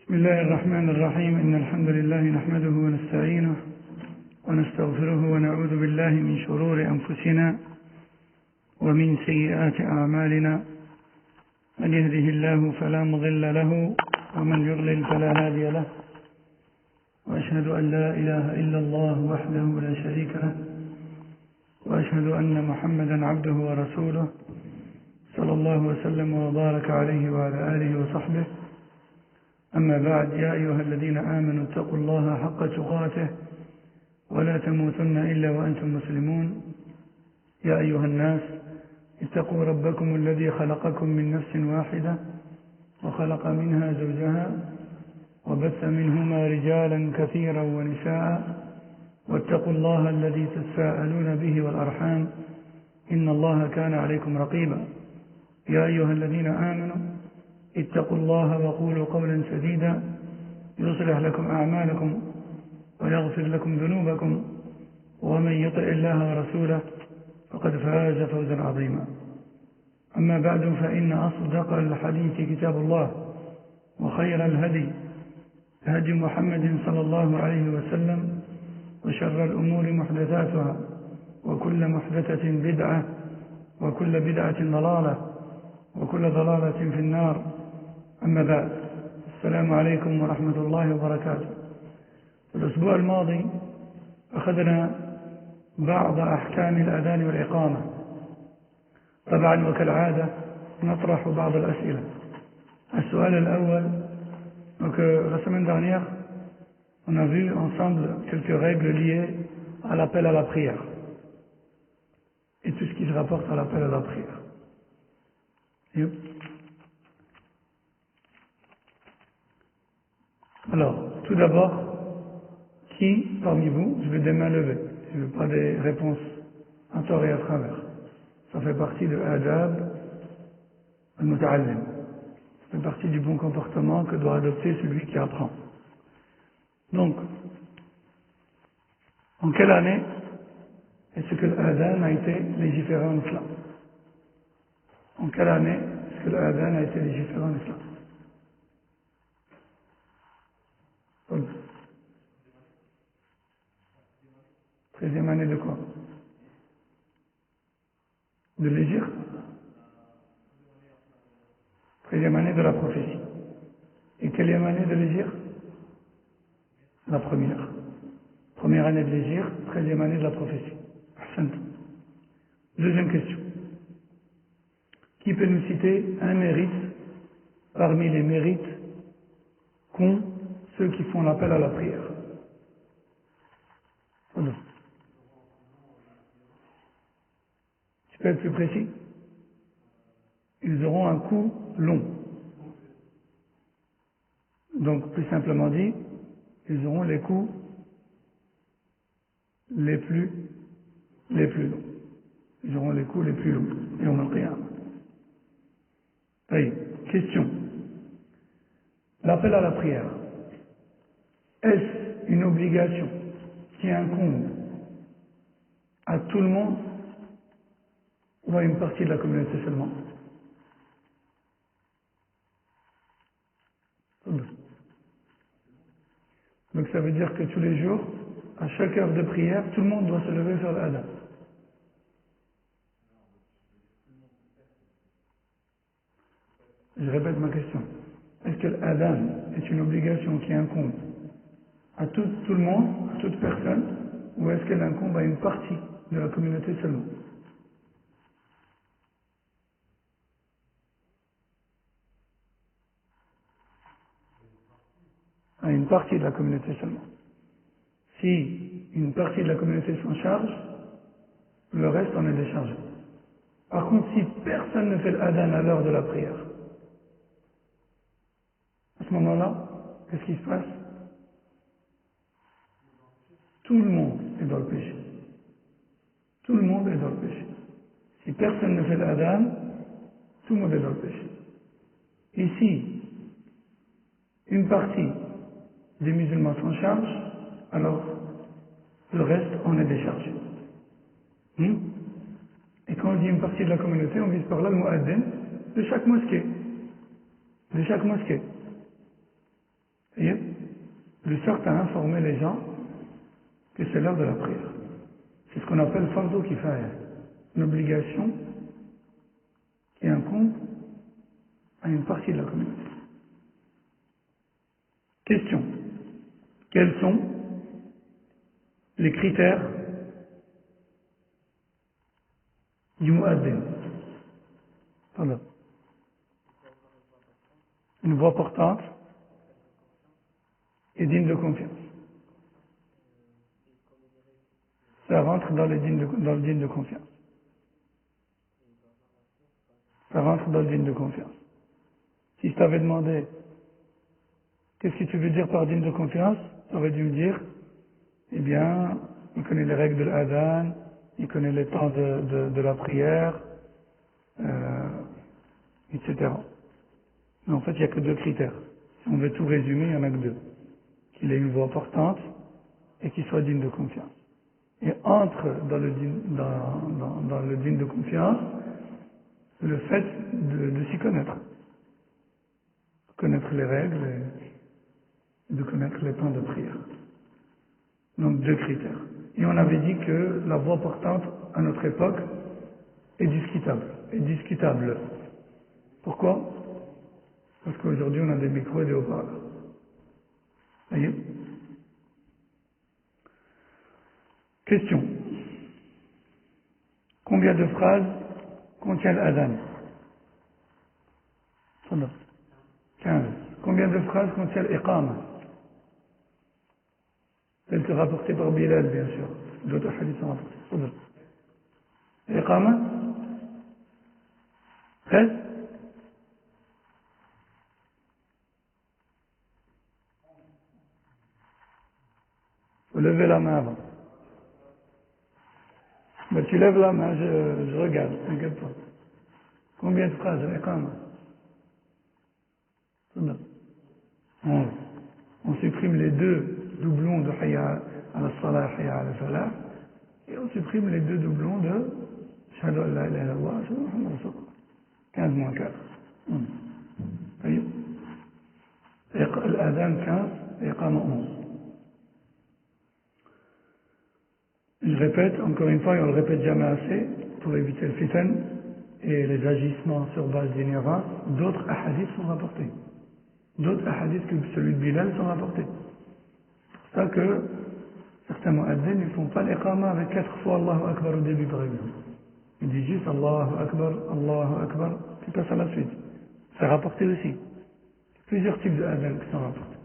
بسم الله الرحمن الرحيم إن الحمد لله نحمده ونستعينه ونستغفره ونعوذ بالله من شرور أنفسنا ومن سيئات أعمالنا من يهده الله فلا مضل له ومن يضلل فلا هادي له وأشهد أن لا إله إلا الله وحده لا شريك له وأشهد أن محمدا عبده ورسوله صلى الله وسلم وبارك عليه وعلى آله وصحبه. أما بعد، يا أيها الذين آمنوا اتقوا الله حق تقاته ولا تموتن إلا وأنتم مسلمون. يا أيها الناس اتقوا ربكم الذي خلقكم من نفس واحدة وخلق منها زوجها وبث منهما رجالا كثيرا ونساء واتقوا الله الذي تساءلون به والأرحام إن الله كان عليكم رقيبا. يا أيها الذين آمنوا اتقوا الله وقولوا قولا سديدا يصلح لكم أعمالكم ويغفر لكم ذنوبكم ومن يطع الله ورسوله فقد فاز فوزا عظيما. أما بعد، فإن أصدق الحديث كتاب الله وخير الهدي هدي محمد صلى الله عليه وسلم وشر الأمور محدثاتها وكل محدثة بدعة وكل بدعة ضلالة وكل ضلالة في النار. أما بعد، السلام عليكم ورحمة الله وبركاته. في الأسبوع الماضي أخذنا بعض أحكام الأذان والإقامة. طبعا وكالعادة نطرح بعض الأسئلة. السؤال الأول: donc, la semaine dernière, on a vu ensemble quelques règles liées à l'appel à la prière et tout ce qui se rapporte à l'appel à la prière. Yep. Alors, tout d'abord, qui parmi vous, je veux des mains levées, je ne veux pas des réponses à tort et à travers. Ça fait partie de adab al-muta'allim. Ça fait partie du bon comportement que doit adopter celui qui apprend. Donc, en quelle année est-ce que l'adhan a été légiféré en islam? En quelle année est-ce que l'adhan a été légiféré en islam? 13e année de quoi? De l'hégire? 13e année de la prophétie. Et quelle année de l'hégire? La première. Première année de l'hégire, 13e année de la prophétie. Ahsant. Deuxième question. Qui peut nous citer un mérite parmi les mérites qu'ont ceux qui font l'appel à la prière? Voilà. Tu peux être plus précis? Ils auront un cou long. Donc, plus simplement dit, ils auront les coups les plus longs. Ils auront les coups les plus longs. Et on en regarde. Allez, question. L'appel à la prière, est-ce une obligation qui incombe à tout le monde ou à une partie de la communauté seulement? Donc ça veut dire que tous les jours, à chaque heure de prière, tout le monde doit se lever faire l'adhan. Je répète ma question. Est-ce que l'adhan est une obligation qui incombe à tout le monde, à toute personne, ou est-ce qu'elle incombe à une partie de la communauté seulement? À une partie de la communauté seulement. Si une partie de la communauté s'en charge, le reste en est déchargé. Par contre, si personne ne fait l'adhan à l'heure de la prière, à ce moment-là, qu'est-ce qui se passe? Tout le monde est dans le péché. Tout le monde est dans le péché. Si personne ne fait l'adhan, tout le monde est dans le péché. Et si une partie des musulmans s'en charge, alors le reste en est déchargé. Et quand on dit une partie de la communauté, on vise par là le muaddin de chaque mosquée. De chaque mosquée. Et de sorte à informer les gens que c'est l'heure de la prière. C'est ce qu'on appelle fardu kifaya, une obligation qui incombe à une partie de la communauté. Question. Quels sont les critères du mu'addin? Pardon. Une voix portante et digne de confiance. Ça rentre dans le digne de confiance. Ça rentre dans le digne de confiance. Si je t'avais demandé qu'est-ce que tu veux dire par digne de confiance, tu aurais dû me dire, eh bien, il connaît les règles de l'adhan, il connaît les temps de la prière, etc. Mais en fait, il n'y a que deux critères. Si on veut tout résumer, il n'y en a que deux. Qu'il ait une voix portante et qu'il soit digne de confiance. Et entre dans le digne de confiance le fait de s'y connaître. Connaître les règles et de connaître les temps de prière. Donc deux critères. Et on avait dit que la voix portante à notre époque est discutable. Pourquoi? Parce qu'aujourd'hui on a des micros et des haut-parleurs. Voyez? Question. Combien de phrases contient l'adhan? 15. Combien de phrases contient l'iqama? Celle que rapportée par Bilal, bien sûr. D'autres hadiths sont rapportés. L'iqama? 13. Faut lever la main avant. Mais tu lèves la main, je regarde, t'inquiète pas. Combien de phrases l'iqama? 11. On supprime les deux doublons de Hayya ala salah, Hayya ala falah, et on supprime les deux doublons de Shahadu an la ilaha illallah, Shahadu anna Muhammadan rasulullah. 15 moins 4. Voyez? L'adhan 15 et Iqama 11. Je répète, encore une fois, et on le répète jamais assez, pour éviter le fitan et les agissements sur base d'ignorance, d'autres ahadiths sont rapportés. D'autres hadiths que celui de Bilal sont rapportés. C'est pour ça que certains mu'addins ne font pas l'iqama avec 4 fois Allahu Akbar au début, par exemple. Ils disent juste Allahu Akbar, puis passent à la suite. C'est rapporté aussi. Plusieurs types de adhan qui sont rapportés.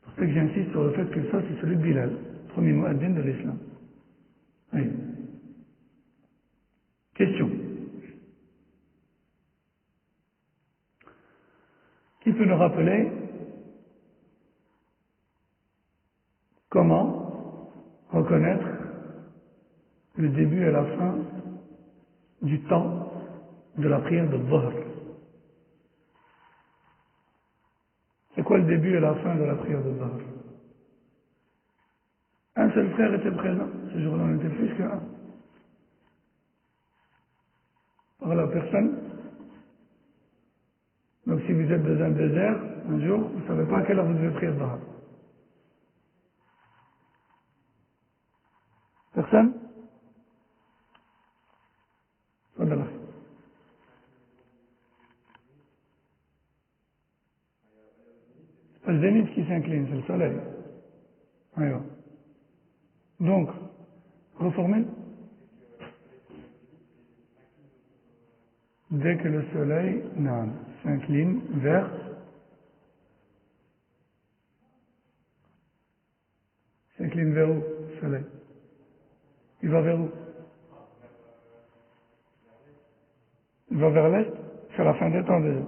C'est pour ça que j'insiste sur le fait que ça, c'est celui de Bilal, premier mu'addin de l'islam. Oui. Question. Qui peut nous rappeler comment reconnaître le début et la fin du temps de la prière de Dhuhr? C'est quoi le début et la fin de la prière de Dhuhr? Un seul frère était présent. Ce jour-là, on était plus qu'un. Voilà, personne. Donc si vous êtes dans un désert, un jour, vous ne savez pas à quelle heure vous devez prier Dhuhr. Personne? Voilà. C'est pas le zénith qui s'incline, c'est le soleil. Alors. Donc, reformez. Dès que le soleil s'incline vers où, le soleil? Il va vers où? Il va vers l'est? C'est la fin des temps déjà.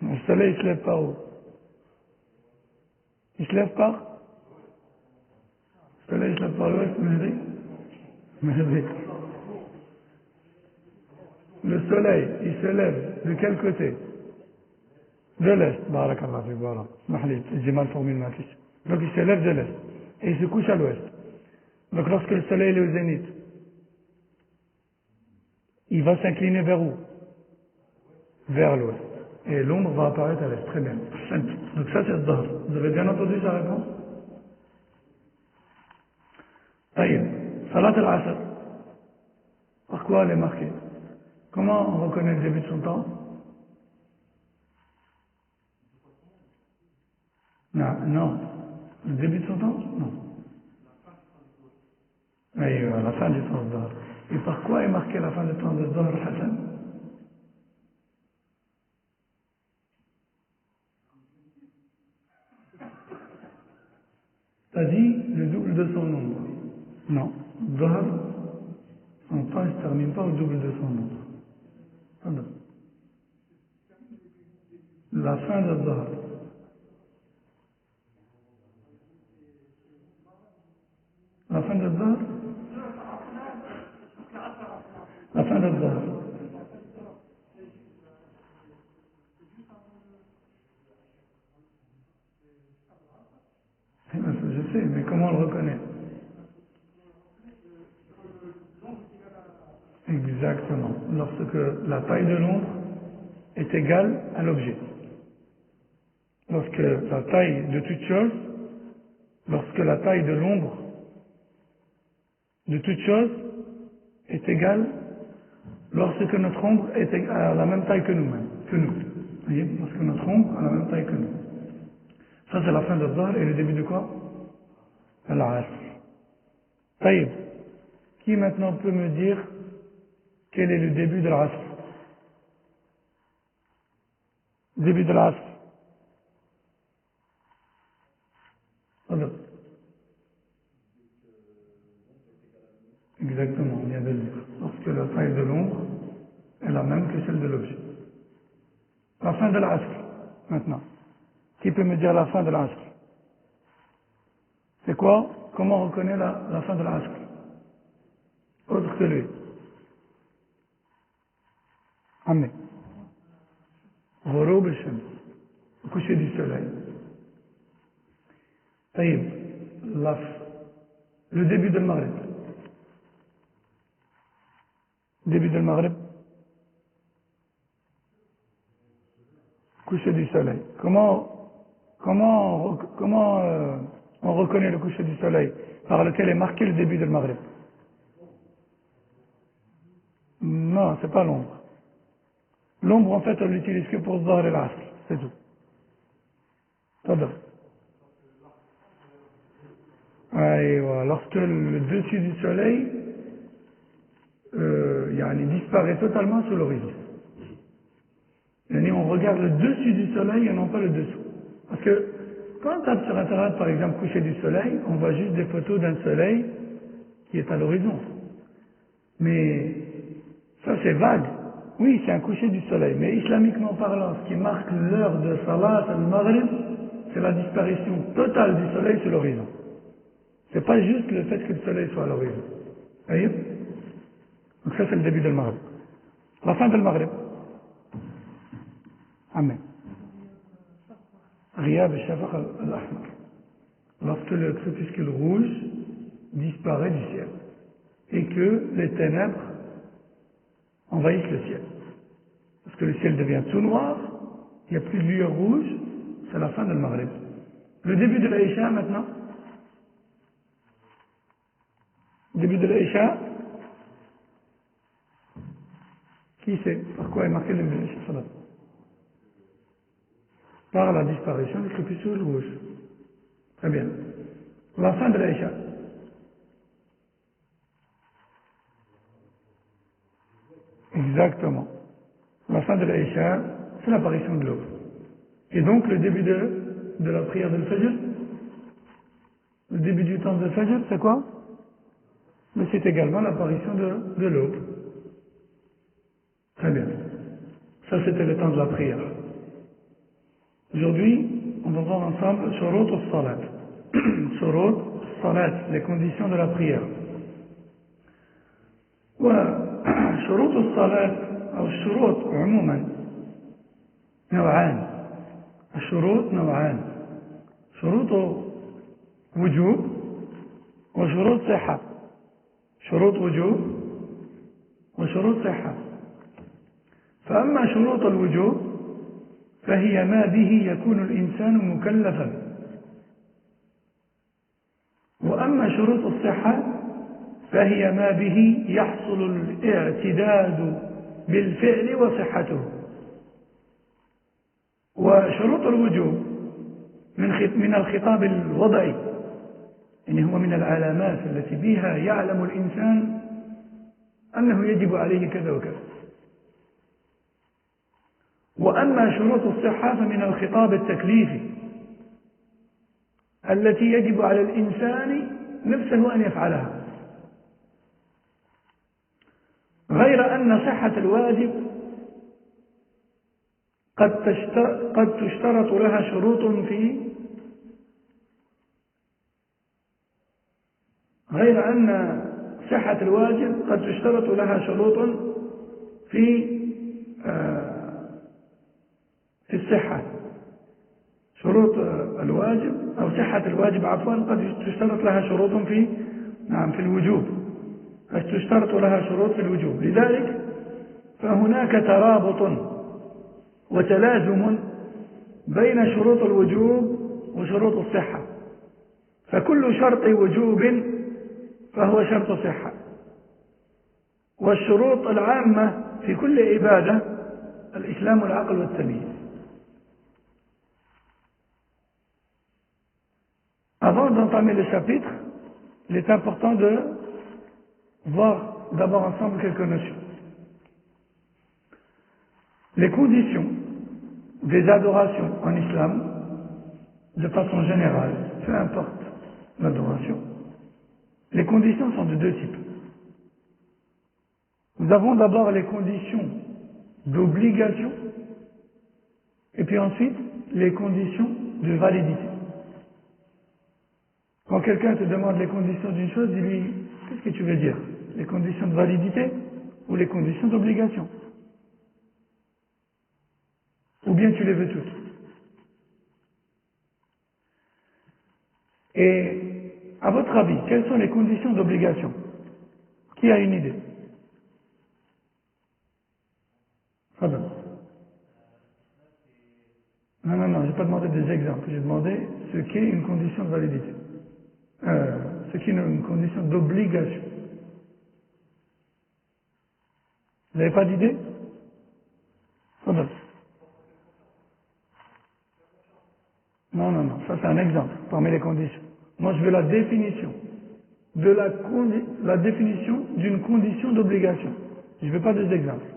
Le soleil il se lève par où? Il se lève par? Le soleil il se lève par l'ouest, Mehdi. Le soleil, il se lève de quel côté? De l'est. Barakallah, voilà. J'ai mal formulé ma question. Donc il se lève de l'est. Et il se couche à l'ouest. Donc lorsque le soleil est au zénith, il va s'incliner vers où? Vers l'ouest. et l'ombre va apparaître à l'est. Très bien. Donc ça c'est le Dhahr. Vous avez bien entendu sa réponse? Taïb. Salat al-Asr. Par quoi elle est marquée? Comment on reconnaît le début de son temps? Non, non. Le début de son temps? Non. Oui, la fin du temps de Dhahr. Et par quoi est marquée la fin du temps de Dhahr, Hassan? T'as dit le double de son nombre. Non. Dhahr, son temps ne se termine pas au double de son nombre. Pardon. La fin de Dhahr. La fin de Dhahr? La fin de Dhahr. Je sais, mais comment on le reconnaît? Exactement. Lorsque la taille de l'ombre est égale à l'objet. Lorsque la taille de toute chose, lorsque la taille de l'ombre de toute chose est égale, lorsque notre ombre est à la même taille que nous-mêmes, que nous. Vous voyez, lorsque notre ombre a la même taille que nous. Ça c'est la fin de Dhahr et le début de quoi? Al-Asr. Taïb. Qui maintenant peut me dire quel est le début de l'Asr? Début de l'Asr. Alors. Exactement, on vient de le dire. Lorsque la taille de l'ombre est la même que celle de l'objet. La fin de l'Asr, maintenant. Qui peut me dire la fin de l'Asr? C'est quoi? Comment on reconnaît la fin de l'Asr? Autre que lui. Amen. Ghoroub al-Shams. Au coucher du soleil. Taïb. Le début de Maghrib. Début de Maghrib. Coucher du soleil. Comment on reconnaît le coucher du soleil par lequel est marqué le début de Maghrib? Non, c'est pas l'ombre. L'ombre, en fait, on l'utilise que pour Dhahr et l'Asr, c'est tout. Tadar. Lorsque le dessus du soleil disparaît totalement sous l'horizon. On regarde le dessus du soleil et non pas le dessous. Parce que quand on tape sur Internet, par exemple, coucher du soleil, on voit juste des photos d'un soleil qui est à l'horizon. Mais ça, c'est vague. Oui, c'est un coucher du soleil. Mais islamiquement parlant, ce qui marque l'heure de Salat al-Maghrib, c'est la disparition totale du soleil sur l'horizon. C'est pas juste le fait que le soleil soit à l'horizon. Vous voyez? Donc ça, c'est le début de Maghrib. La fin de Maghrib. Amen. Riyab al-Shafaq al-Ahmar. Lorsque le crépuscule rouge disparaît du ciel et que les ténèbres envahissent le ciel. Parce que le ciel devient tout noir, il n'y a plus de lueur rouge, c'est la fin de Maghrib. Le début de l'Aïcha maintenant. Début de l'Aïcha. Qui sait par quoi est marqué le début de l'Aïcha? Par la disparition du crépuscule rouge. Très bien. La fin de l'Aïcha. Exactement. La fin de l'Aïcha, c'est l'apparition de l'aube. Et donc le début de la prière de Fajr, le début du temps de Fajr, c'est quoi? Mais c'est également l'apparition de l'aube. Très bien. Ça, c'était le temps de la prière. Aujourd'hui, on va voir ensemble Shurut al-Salat. Shurut al-Salat, les conditions de la prière. وشروط الصلاة أو الشروط عموما نوعان. الشروط نوعان. شروط وجوب وشروط صحة. شروط وجوب وشروط صحة. فأما شروط الوجوب فهي ما به يكون الإنسان مكلفا. وأما شروط الصحة فهي ما به يحصل الاعتداد بالفعل وصحته. وشروط الوجوب من الخطاب الوضعي، يعني هو من العلامات التي بها يعلم الإنسان أنه يجب عليه كذا وكذا. وأما شروط الصحة فمن الخطاب التكليفي التي يجب على الإنسان نفسه أن يفعلها، غير أن صحة الواجب قد تشترط لها شروط غير أن صحة الواجب قد تشترط لها شروط في الصحة. شروط الواجب أو صحة الواجب عفوا قد تشترط لها شروط في الوجوب، قد تشترط لها شروط في الوجوب. لذلك فهناك ترابط وتلازم بين شروط الوجوب وشروط الصحة، فكل شرط وجوب فهو شرط صحة. والشروط العامة في كل عبادة الإسلام والعقل والتمييز. Avant d'entamer le chapitre, il est important de voir d'abord ensemble quelques notions. Les conditions des adorations en islam, de façon générale, peu importe l'adoration, les conditions sont de deux types. Nous avons d'abord les conditions d'obligation et puis ensuite les conditions de validité. Quand quelqu'un te demande les conditions d'une chose, dis-lui, qu'est-ce que tu veux dire? Les conditions de validité ou les conditions d'obligation? Ou bien tu les veux toutes? Et à votre avis, quelles sont les conditions d'obligation? Qui a une idée? Pardon. Non, je n'ai pas demandé des exemples, j'ai demandé ce qu'est une condition de validité. Ce qui est une condition d'obligation. Vous n'avez pas d'idée? Non, ça c'est un exemple parmi les conditions. Moi je veux la définition la définition d'une condition d'obligation. Je ne veux pas des exemples.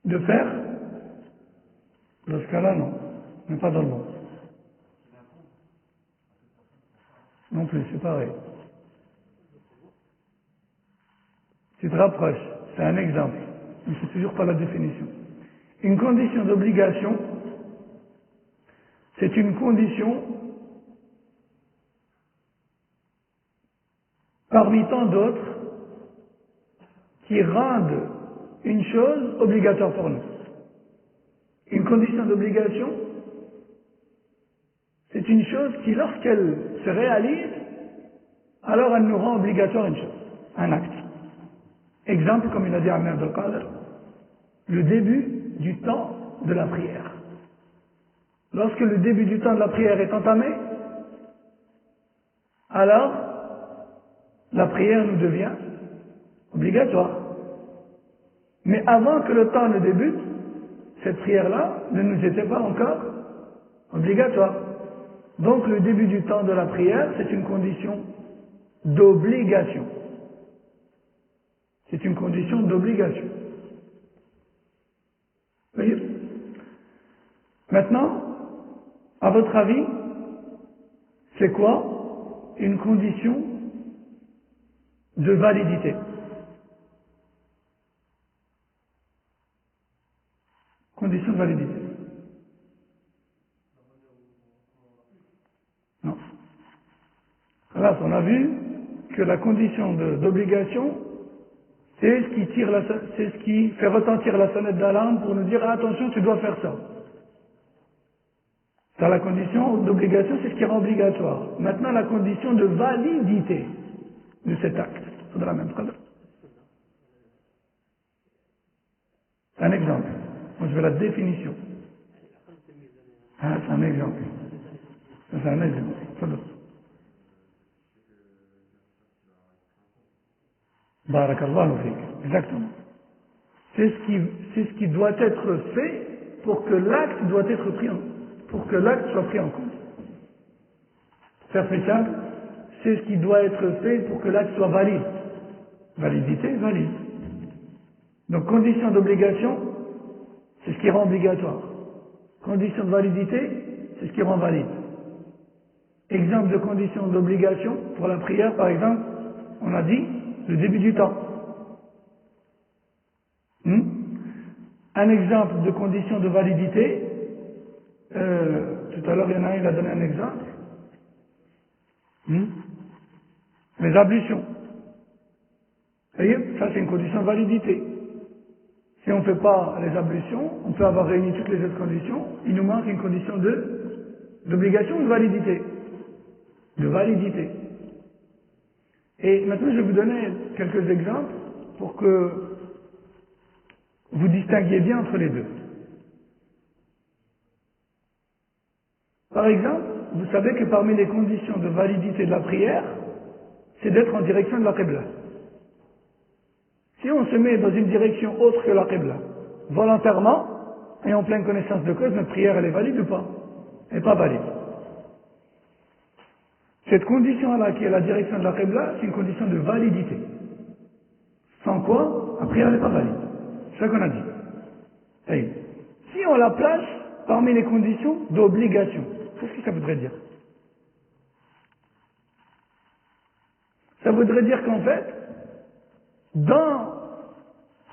De faire? Dans ce cas-là, non. Mais pas dans le monde. Non plus, c'est pareil. Tu te rapproches. C'est un exemple. Mais c'est toujours pas la définition. Une condition d'obligation, c'est une condition parmi tant d'autres qui rendent une chose obligatoire pour nous. Une condition d'obligation, c'est une chose qui, lorsqu'elle se réalise, alors elle nous rend obligatoire une chose, un acte. Exemple, comme il a dit Amir Abdel Qadir, le début du temps de la prière. Lorsque le début du temps de la prière est entamé, alors la prière nous devient obligatoire. Mais avant que le temps ne débute, cette prière-là ne nous était pas encore obligatoire. Donc le début du temps de la prière, c'est une condition d'obligation. C'est une condition d'obligation. Voyez? Maintenant, à votre avis, c'est quoi une condition de validité? Condition de validité. Non. Là, on a vu que la condition d'obligation, c'est ce qui fait retentir la sonnette d'alarme pour nous dire ah, attention, tu dois faire ça. Dans la condition d'obligation, c'est ce qui rend obligatoire. Maintenant, la condition de validité de cet acte. قدر ما تقدر. Un exemple. Moi, je veux la définition. Ah, c'est un exemple. C'est un exemple. تفضل. بارك الله فيك. Exactement. C'est ce qui doit être fait pour que l'acte doit être pris en, pour que l'acte soit pris en compte. Pour faire plus simple, c'est ce qui doit être fait pour que l'acte soit valide. Validité, valide. Donc condition d'obligation, c'est ce qui rend obligatoire. Condition de validité, c'est ce qui rend valide. Exemple de condition d'obligation pour la prière, par exemple, on a dit le début du temps. Un exemple de condition de validité, tout à l'heure il y en a un, il a donné un exemple. Les ablutions. Vous voyez, ça c'est une condition de validité. Si on ne fait pas les ablutions, on peut avoir réuni toutes les autres conditions, il nous manque une condition d'obligation ou de validité. De validité. Et maintenant je vais vous donner quelques exemples pour que vous distinguiez bien entre les deux. Par exemple, vous savez que parmi les conditions de validité de la prière, c'est d'être en direction de la Qibla. Si on se met dans une direction autre que la Qibla, volontairement, et en pleine connaissance de cause, notre prière, elle est valide ou pas? Elle n'est pas valide. Cette condition-là, qui est la direction de la Qibla, c'est une condition de validité. Sans quoi, la prière n'est pas valide. C'est ça qu'on a dit. Et si on la place parmi les conditions d'obligation, qu'est-ce que ça voudrait dire? Ça voudrait dire qu'en fait, dans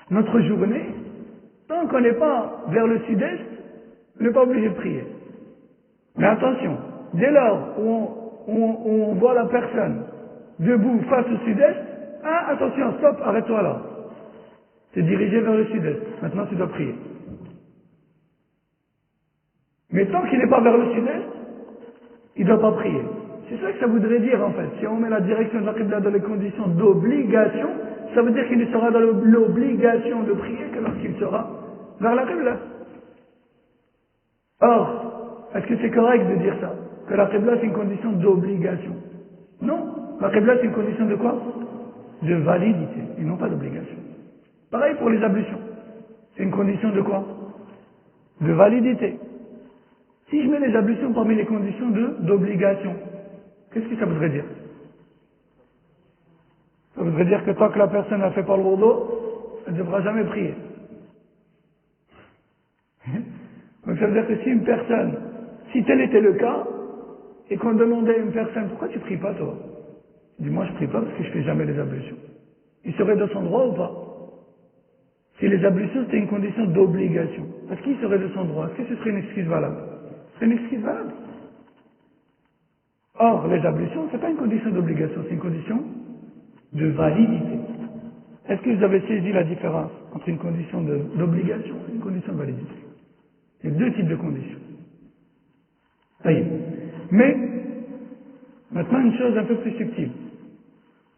notre journée, tant qu'on n'est pas vers le sud-est, on n'est pas obligé de prier. Mais attention, dès lors où on voit la personne debout face au sud-est, ah, attention, stop, arrête-toi là. Tu es dirigé vers le sud-est, maintenant tu dois prier. Mais tant qu'il n'est pas vers le sud-est, il ne doit pas prier. C'est ça que ça voudrait dire en fait. Si on met la direction de la Qibla dans les conditions d'obligation, ça veut dire qu'il ne sera dans l'obligation de prier que lorsqu'il sera vers la Qibla. Or, est-ce que c'est correct de dire ça? Que la Qibla c'est une condition d'obligation? Non. La Qibla c'est une condition de quoi? De validité, et non pas d'obligation. Pareil pour les ablutions. C'est une condition de quoi? De validité. Si je mets les ablutions parmi les conditions d'obligation, qu'est-ce que ça voudrait dire? Ça voudrait dire que tant que la personne n'a fait pas le wudu, elle ne devra jamais prier. Donc ça veut dire que si une personne, si tel était le cas, et qu'on demandait à une personne, pourquoi tu ne pries pas toi? Il dit, moi je ne prie pas parce que je ne fais jamais les ablutions. Il serait dans son droit ou pas? Si les ablutions c'était une condition d'obligation, est-ce qu'il serait de son droit? Est-ce que ce serait une excuse valable? C'est une excuse valable. Or, les ablutions, ce n'est pas une condition d'obligation, c'est une condition de validité. Est-ce que vous avez saisi la différence entre une condition d'obligation et une condition de validité? Il y a deux types de conditions. Voyez. Mais, maintenant une chose un peu plus subtile.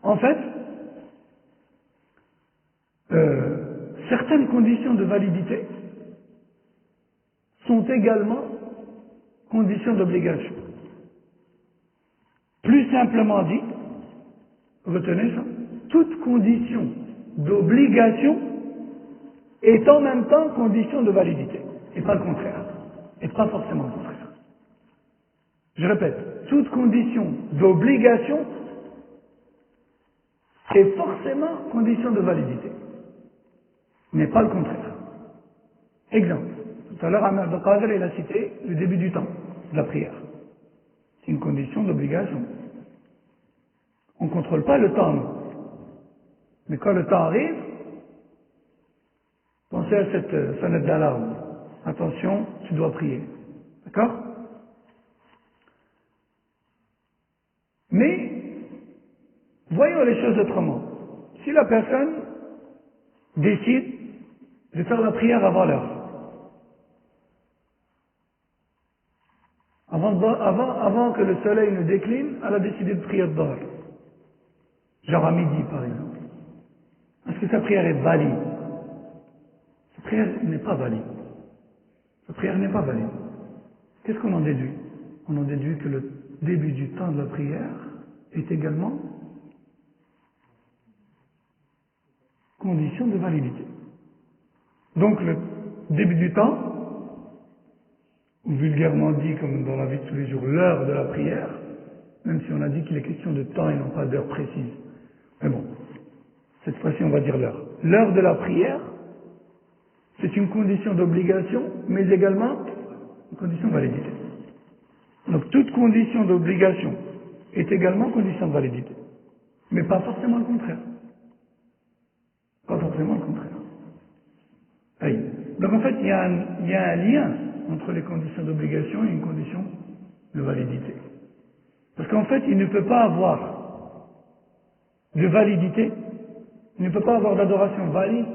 En fait, certaines conditions de validité sont également conditions d'obligation. Plus simplement dit, retenez ça, toute condition d'obligation est en même temps condition de validité, et pas le contraire, et pas forcément le contraire. Je répète, toute condition d'obligation est forcément condition de validité, mais pas le contraire. Exemple, tout à l'heure Ahmed Abdelkader il a cité le début du temps de la prière. C'est une condition d'obligation. On ne contrôle pas le temps, non. Mais quand le temps arrive, pensez à cette sonnette d'alarme. Attention, tu dois prier. D'accord? Mais, voyons les choses autrement. Si la personne décide de faire la prière avant l'heure, avant que le soleil ne décline, elle a décidé de prier de bord. Genre à midi, par exemple. Est-ce que sa prière est valide? Sa prière n'est pas valide. Sa prière n'est pas valide. Qu'est-ce qu'on en déduit? On en déduit que le début du temps de la prière est également condition de validité. Donc le début du temps, ou vulgairement dit comme dans la vie de tous les jours, l'heure de la prière, même si on a dit qu'il est question de temps et non pas d'heure précise. Mais bon, cette fois-ci on va dire l'heure. L'heure de la prière, c'est une condition d'obligation, mais également une condition de validité. Donc toute condition d'obligation est également condition de validité. Mais pas forcément le contraire. Pas forcément le contraire. Oui. Donc en fait, il y a un lien entre les conditions d'obligation et une condition de validité. Parce qu'en fait, il ne peut pas avoir de validité, il ne peut pas avoir d'adoration valide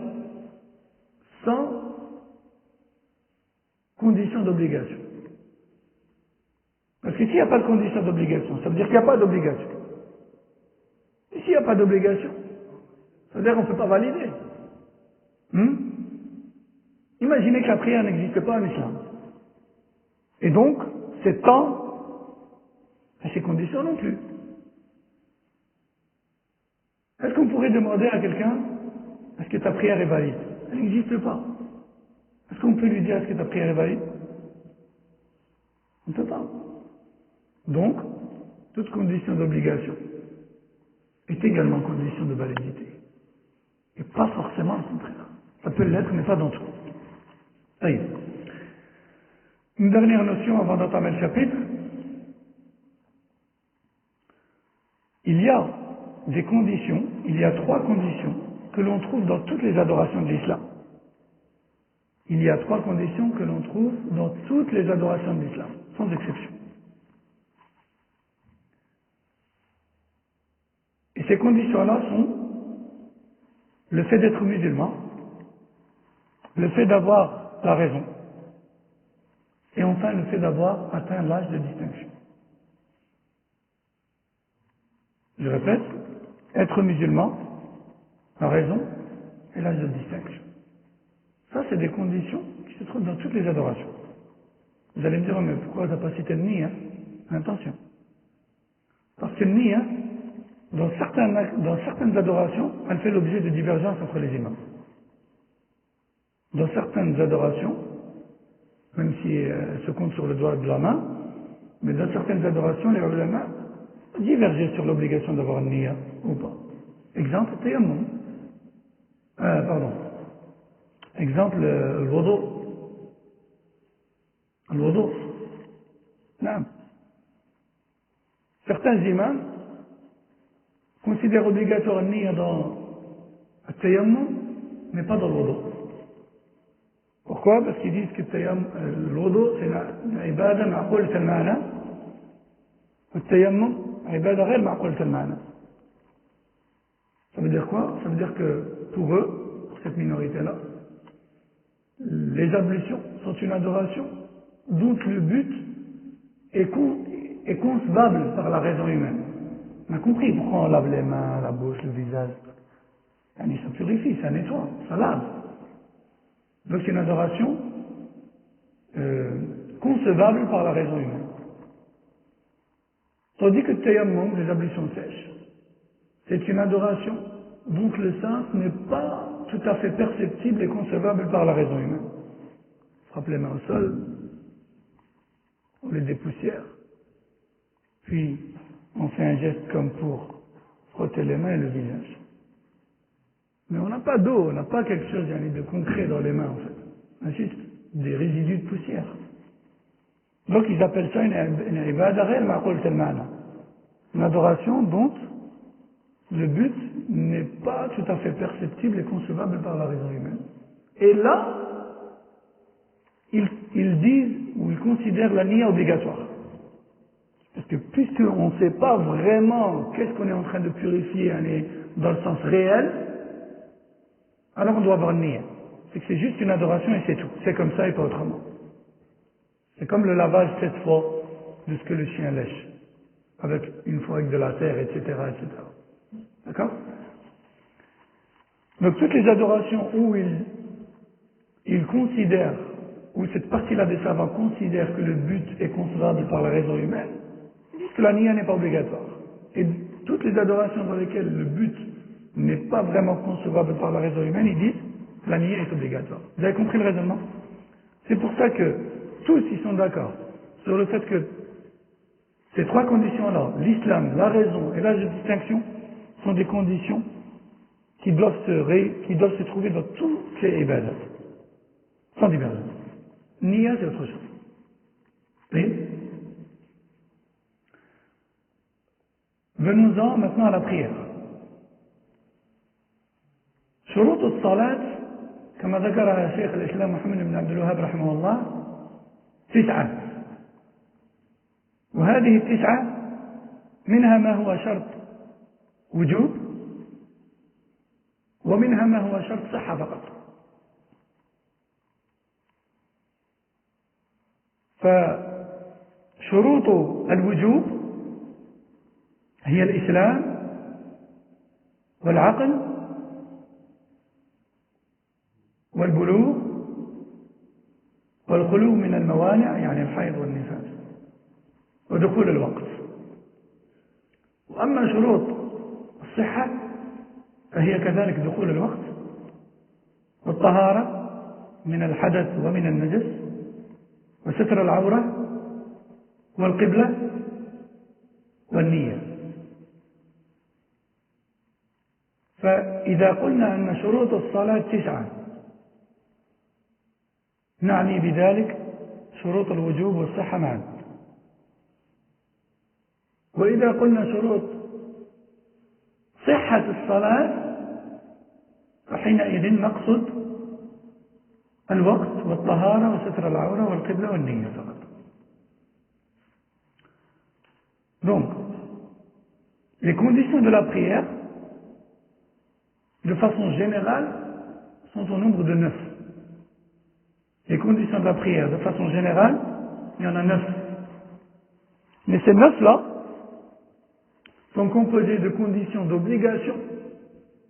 sans condition d'obligation. Parce que s'il n'y a pas de condition d'obligation, ça veut dire qu'il n'y a pas d'obligation. Et s'il n'y a pas d'obligation, ça veut dire qu'on ne peut pas valider. Imaginez que la prière n'existe pas en islam. Et donc, c'est temps à ces conditions non plus. Est-ce qu'on pourrait demander à quelqu'un, est-ce que ta prière est valide? Elle n'existe pas. Est-ce qu'on peut lui dire, est-ce que ta prière est valide? On ne peut pas. Donc, toute condition d'obligation est également condition de validité. Et pas forcément le contraire. Ça peut l'être, mais pas dans tout. Allez. Une dernière notion avant d'entamer le chapitre. Il y a des conditions, il y a 3 conditions que l'on trouve dans toutes les adorations de l'islam. Il y a 3 conditions que l'on trouve dans toutes les adorations de l'islam, sans exception. Et ces conditions-là sont le fait d'être musulman, le fait d'avoir la raison, et enfin le fait d'avoir atteint l'âge de distinction. Je répète, être musulman, la raison et l'âge de distinction. Ça, c'est des conditions qui se trouvent dans toutes les adorations. Vous allez me dire, mais pourquoi tu n'as pas cité le niya? Attention. Parce que le niya, dans certaines adorations, elle fait l'objet de divergences entre les imams. Dans certaines adorations, même si elles se comptent sur le doigt de la main, mais dans certaines adorations, les ulama divergent sur l'obligation d'avoir un niya ou pas. Exemple, tayammum. Exemple, le wudu. Le wudu. Non. Certains imams considèrent obligatoire un niya dans le tayammum, mais pas dans le wudu. Pourquoi? Parce qu'ils disent que le wudu, c'est une ibada ma'qoulat al-ma'na. Le tayammum, une ibada ghayr ma'qoulat al-ma'na. Ça veut dire quoi? Ça veut dire que pour eux, pour cette minorité-là, les ablutions sont une adoration dont le but est concevable par la raison humaine. On a compris pourquoi on lave les mains, la bouche, le visage. Ça purifie, ça nettoie, ça lave. Donc c'est une adoration concevable par la raison humaine. Tandis que le tayammum, les ablutions sèches, c'est une adoration dont le sens n'est pas tout à fait perceptible et concevable par la raison humaine. On frappe les mains au sol, on les dépoussière, puis on fait un geste comme pour frotter les mains et le visage. Mais on n'a pas d'eau, on n'a pas quelque chose de concret dans les mains en fait. On a juste des résidus de poussière. Donc ils appellent ça une ibada ghayr ma'qoulat al-ma'na. Une adoration dont le but n'est pas tout à fait perceptible et concevable par la raison humaine. Et là, ils disent ou ils considèrent la niya obligatoire. Parce que puisqu'on ne sait pas vraiment qu'est-ce qu'on est en train de purifier dans le sens réel, alors on doit avoir une niya. C'est que c'est juste une adoration et c'est tout. C'est comme ça et pas autrement. C'est comme le lavage 7 fois de ce que le chien lèche. Une fois avec de la terre, etc., etc. D'accord? Donc toutes les adorations où ils considèrent, où cette partie-là des savants considère que le but est concevable par la raison humaine, ils disent que la niya n'est pas obligatoire. Et toutes les adorations dans lesquelles le but n'est pas vraiment concevable par la raison humaine, ils disent que la niya est obligatoire. Vous avez compris le raisonnement? C'est pour ça que tous ils sont d'accord sur le fait que ces trois conditions-là, l'islam, la raison et la distinction, sont des conditions qui doivent se trouver dans toutes les ibadats, sans divergence. Niya, c'est autre chose. Et venons-en maintenant à la prière. شروط الصلاة كما ذكرها شيخ الإسلام محمد بن عبد الوهاب رحمه الله 9 وهذه 9 منها ما هو شرط وجوب ومنها ما هو شرط صحة فقط. فشروط الوجوب هي الإسلام والعقل والبلوغ والخلو من الموانع يعني الحيض والنفاس ودخول الوقت. وأما شروط الصحة فهي كذلك دخول الوقت والطهارة من الحدث ومن النجس وستر العورة والقبلة والنية. فإذا قلنا أن شروط الصلاة 9 نعني بذلك شروط الوجوب والصحة معا. وإذا قلنا شروط صحة الصلاة فحينئذ نقصد الوقت والطهارة وستر العورة والقبلة والنية فقط. Donc, les conditions de la prière, de façon générale, sont au nombre de 9. Les conditions de la prière, de façon générale, il y en a 9. Mais ces 9-là sont composés de conditions d'obligation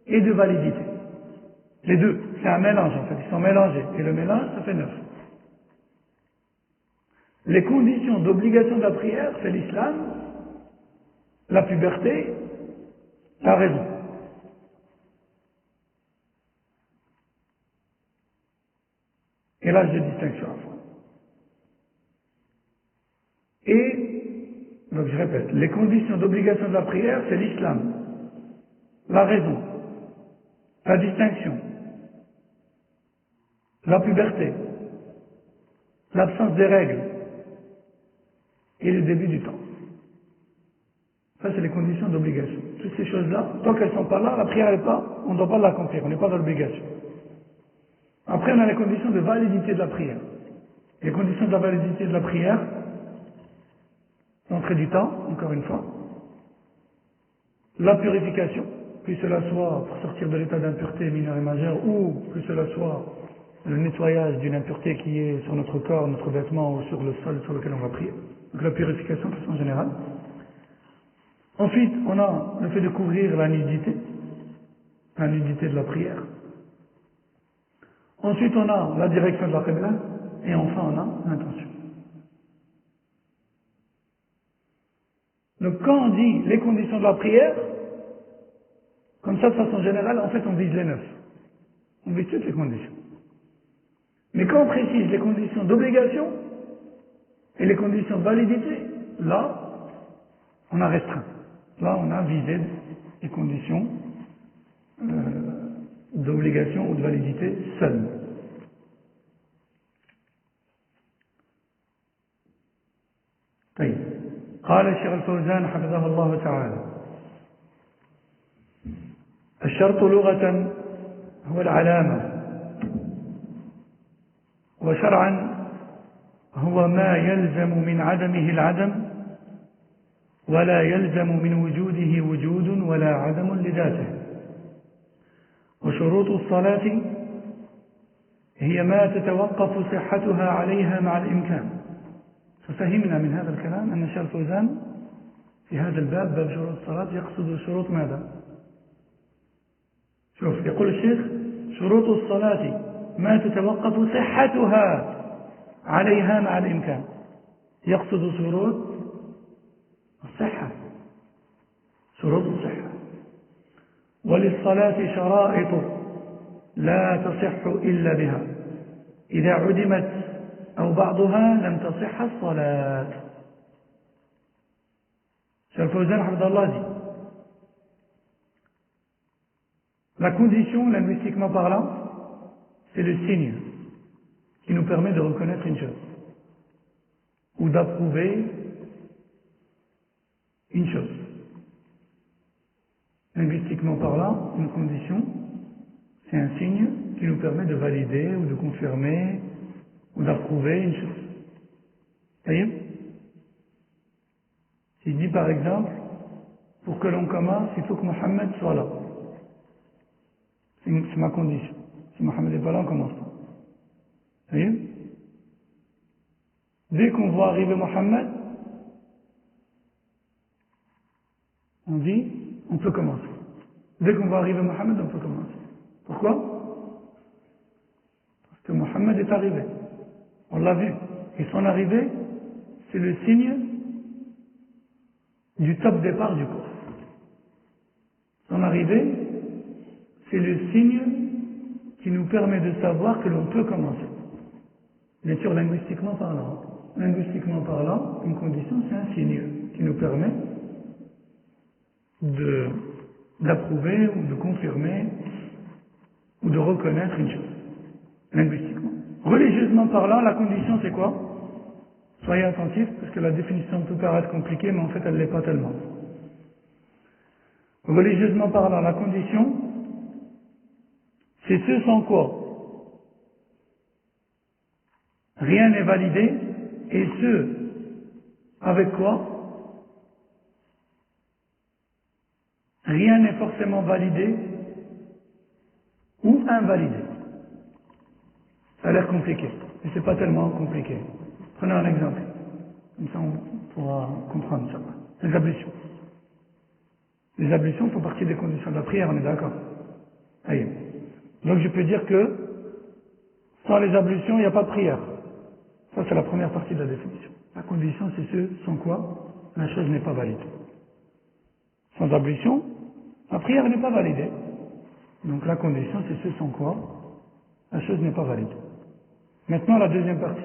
et de validité. Les deux, c'est un mélange en fait, ils sont mélangés. Et le mélange, ça fait 9. Les conditions d'obligation de la prière, c'est l'islam, la puberté, la raison. Et l'âge de distinction à fond. Et, donc je répète, les conditions d'obligation de la prière, c'est l'islam, la raison, la distinction, la puberté, l'absence des règles et le début du temps. Ça, c'est les conditions d'obligation. Toutes ces choses-là, tant qu'elles ne sont pas là, la prière n'est pas, on ne doit pas l'accomplir, on n'est pas dans l'obligation. Après, on a les conditions de validité de la prière. Les conditions de la validité de la prière, l'entrée du temps, encore une fois, la purification, que cela soit pour sortir de l'état d'impureté mineure et majeure, ou que cela soit le nettoyage d'une impureté qui est sur notre corps, notre vêtement ou sur le sol sur lequel on va prier. Donc la purification de façon générale. Ensuite, on a le fait de couvrir la nudité de la prière. Ensuite, on a la direction de la qibla, et enfin, on a l'intention. Donc, quand on dit les conditions de la prière, comme ça, de façon générale, en fait, on vise les 9. On vise toutes les conditions. Mais quand on précise les conditions d'obligation et les conditions de validité, là, on a restreint. Là, on a visé les conditions d'obligation ou de validité seules. طيب قال الشيخ الفوزان حفظه الله تعالى: الشرط لغة هو العلامة، وشرعا هو ما يلزم من عدمه العدم ولا يلزم من وجوده وجود ولا عدم لذاته. وشروط الصلاة هي ما تتوقف صحتها عليها مع الإمكان. ففهمنا من هذا الكلام أن الشيخ الفوزان في هذا الباب، باب شروط الصلاة، يقصد شروط ماذا؟ شوف يقول الشيخ شروط الصلاة ما تتوقف صحتها عليها مع الإمكان. يقصد شروط الصحة، شروط الصحة. وللصلاة شرائط لا تصح إلا بها، إذا عدمت أو بعضها لم تصح الصلاة. Cheikh Al-Fawzan Hafidhallah dit la condition, linguistiquement parlant, c'est le signe qui nous permet de reconnaître une chose ou d'approuver une chose. Linguistiquement parlant, une condition, c'est un signe qui nous permet de valider ou de confirmer ou d'approuver une chose. Voyez? Si je dis par exemple, pour que l'on commence, il faut que Mohammed soit là. C'est ma condition. Si Mohammed n'est pas là, on commence pas. Voyez? Dès qu'on voit arriver Mohammed, on dit, on peut commencer. Dès qu'on voit arriver Mohammed, on peut commencer. Pourquoi? Parce que Mohammed est arrivé. On l'a vu. Et son arrivée, c'est le signe du top départ du cours. Son arrivée, c'est le signe qui nous permet de savoir que l'on peut commencer. Bien sûr, linguistiquement parlant. Linguistiquement parlant, une condition, c'est un signe qui nous permet d'approuver ou de confirmer ou de reconnaître une chose, linguistiquement. Religieusement parlant, la condition, c'est quoi? Soyez attentifs, parce que la définition peut paraître compliquée, mais en fait, elle ne l'est pas tellement. Religieusement parlant, la condition, c'est ce sans quoi rien n'est validé, et ce avec quoi rien n'est forcément validé ou invalidé. Ça a l'air compliqué, mais c'est pas tellement compliqué. Prenons un exemple, comme ça on pourra comprendre ça. Les ablutions. Les ablutions font partie des conditions de la prière, on est d'accord? Allez. Donc je peux dire que sans les ablutions, il n'y a pas de prière. Ça c'est la première partie de la définition. La condition c'est ce sans quoi la chose n'est pas valide. Sans ablution, la prière n'est pas validée. Donc la condition c'est ce sans quoi la chose n'est pas valide. Maintenant la deuxième partie.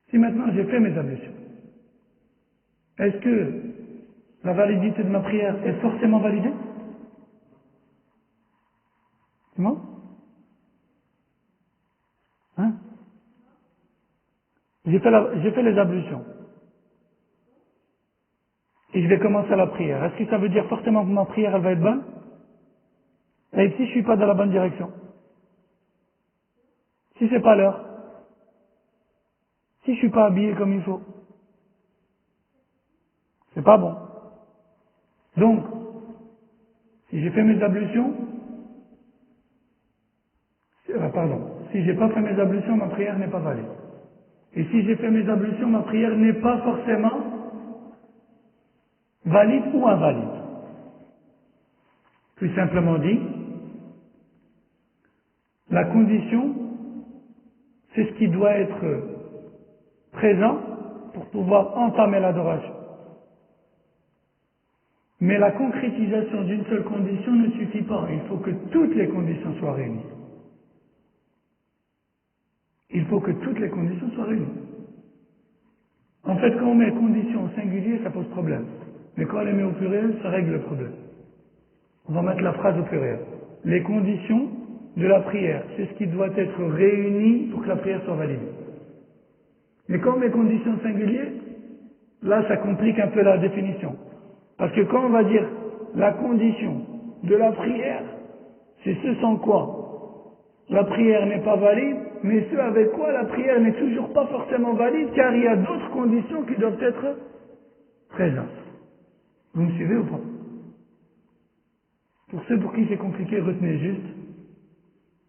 Si maintenant j'ai fait mes ablutions, est-ce que la validité de ma prière est forcément validée? Comment? Hein? J'ai fait les ablutions. Et je vais commencer la prière. Est-ce que ça veut dire forcément que ma prière elle va être bonne? Et si je suis pas dans la bonne direction? Si c'est pas l'heure? Si je suis pas habillé comme il faut? C'est pas bon. Donc, si j'ai fait mes ablutions, si j'ai pas fait mes ablutions, ma prière n'est pas valide. Et si j'ai fait mes ablutions, ma prière n'est pas forcément valide ou invalide. Plus simplement dit, la condition, c'est ce qui doit être présent pour pouvoir entamer l'adoration. Mais la concrétisation d'une seule condition ne suffit pas. Il faut que toutes les conditions soient réunies. Il faut que toutes les conditions soient réunies. En fait, quand on met conditions au singulier, ça pose problème. Mais quand on les met au pluriel, ça règle le problème. On va mettre la phrase au pluriel. Les conditions de la prière, c'est ce qui doit être réuni pour que la prière soit valide. Mais quand on met conditions au singulier, là, ça complique un peu la définition. Parce que quand on va dire la condition de la prière, c'est ce sans quoi la prière n'est pas valide, mais ce avec quoi la prière n'est toujours pas forcément valide, car il y a d'autres conditions qui doivent être présentes. Vous me suivez ou pas? Pour ceux pour qui c'est compliqué, retenez juste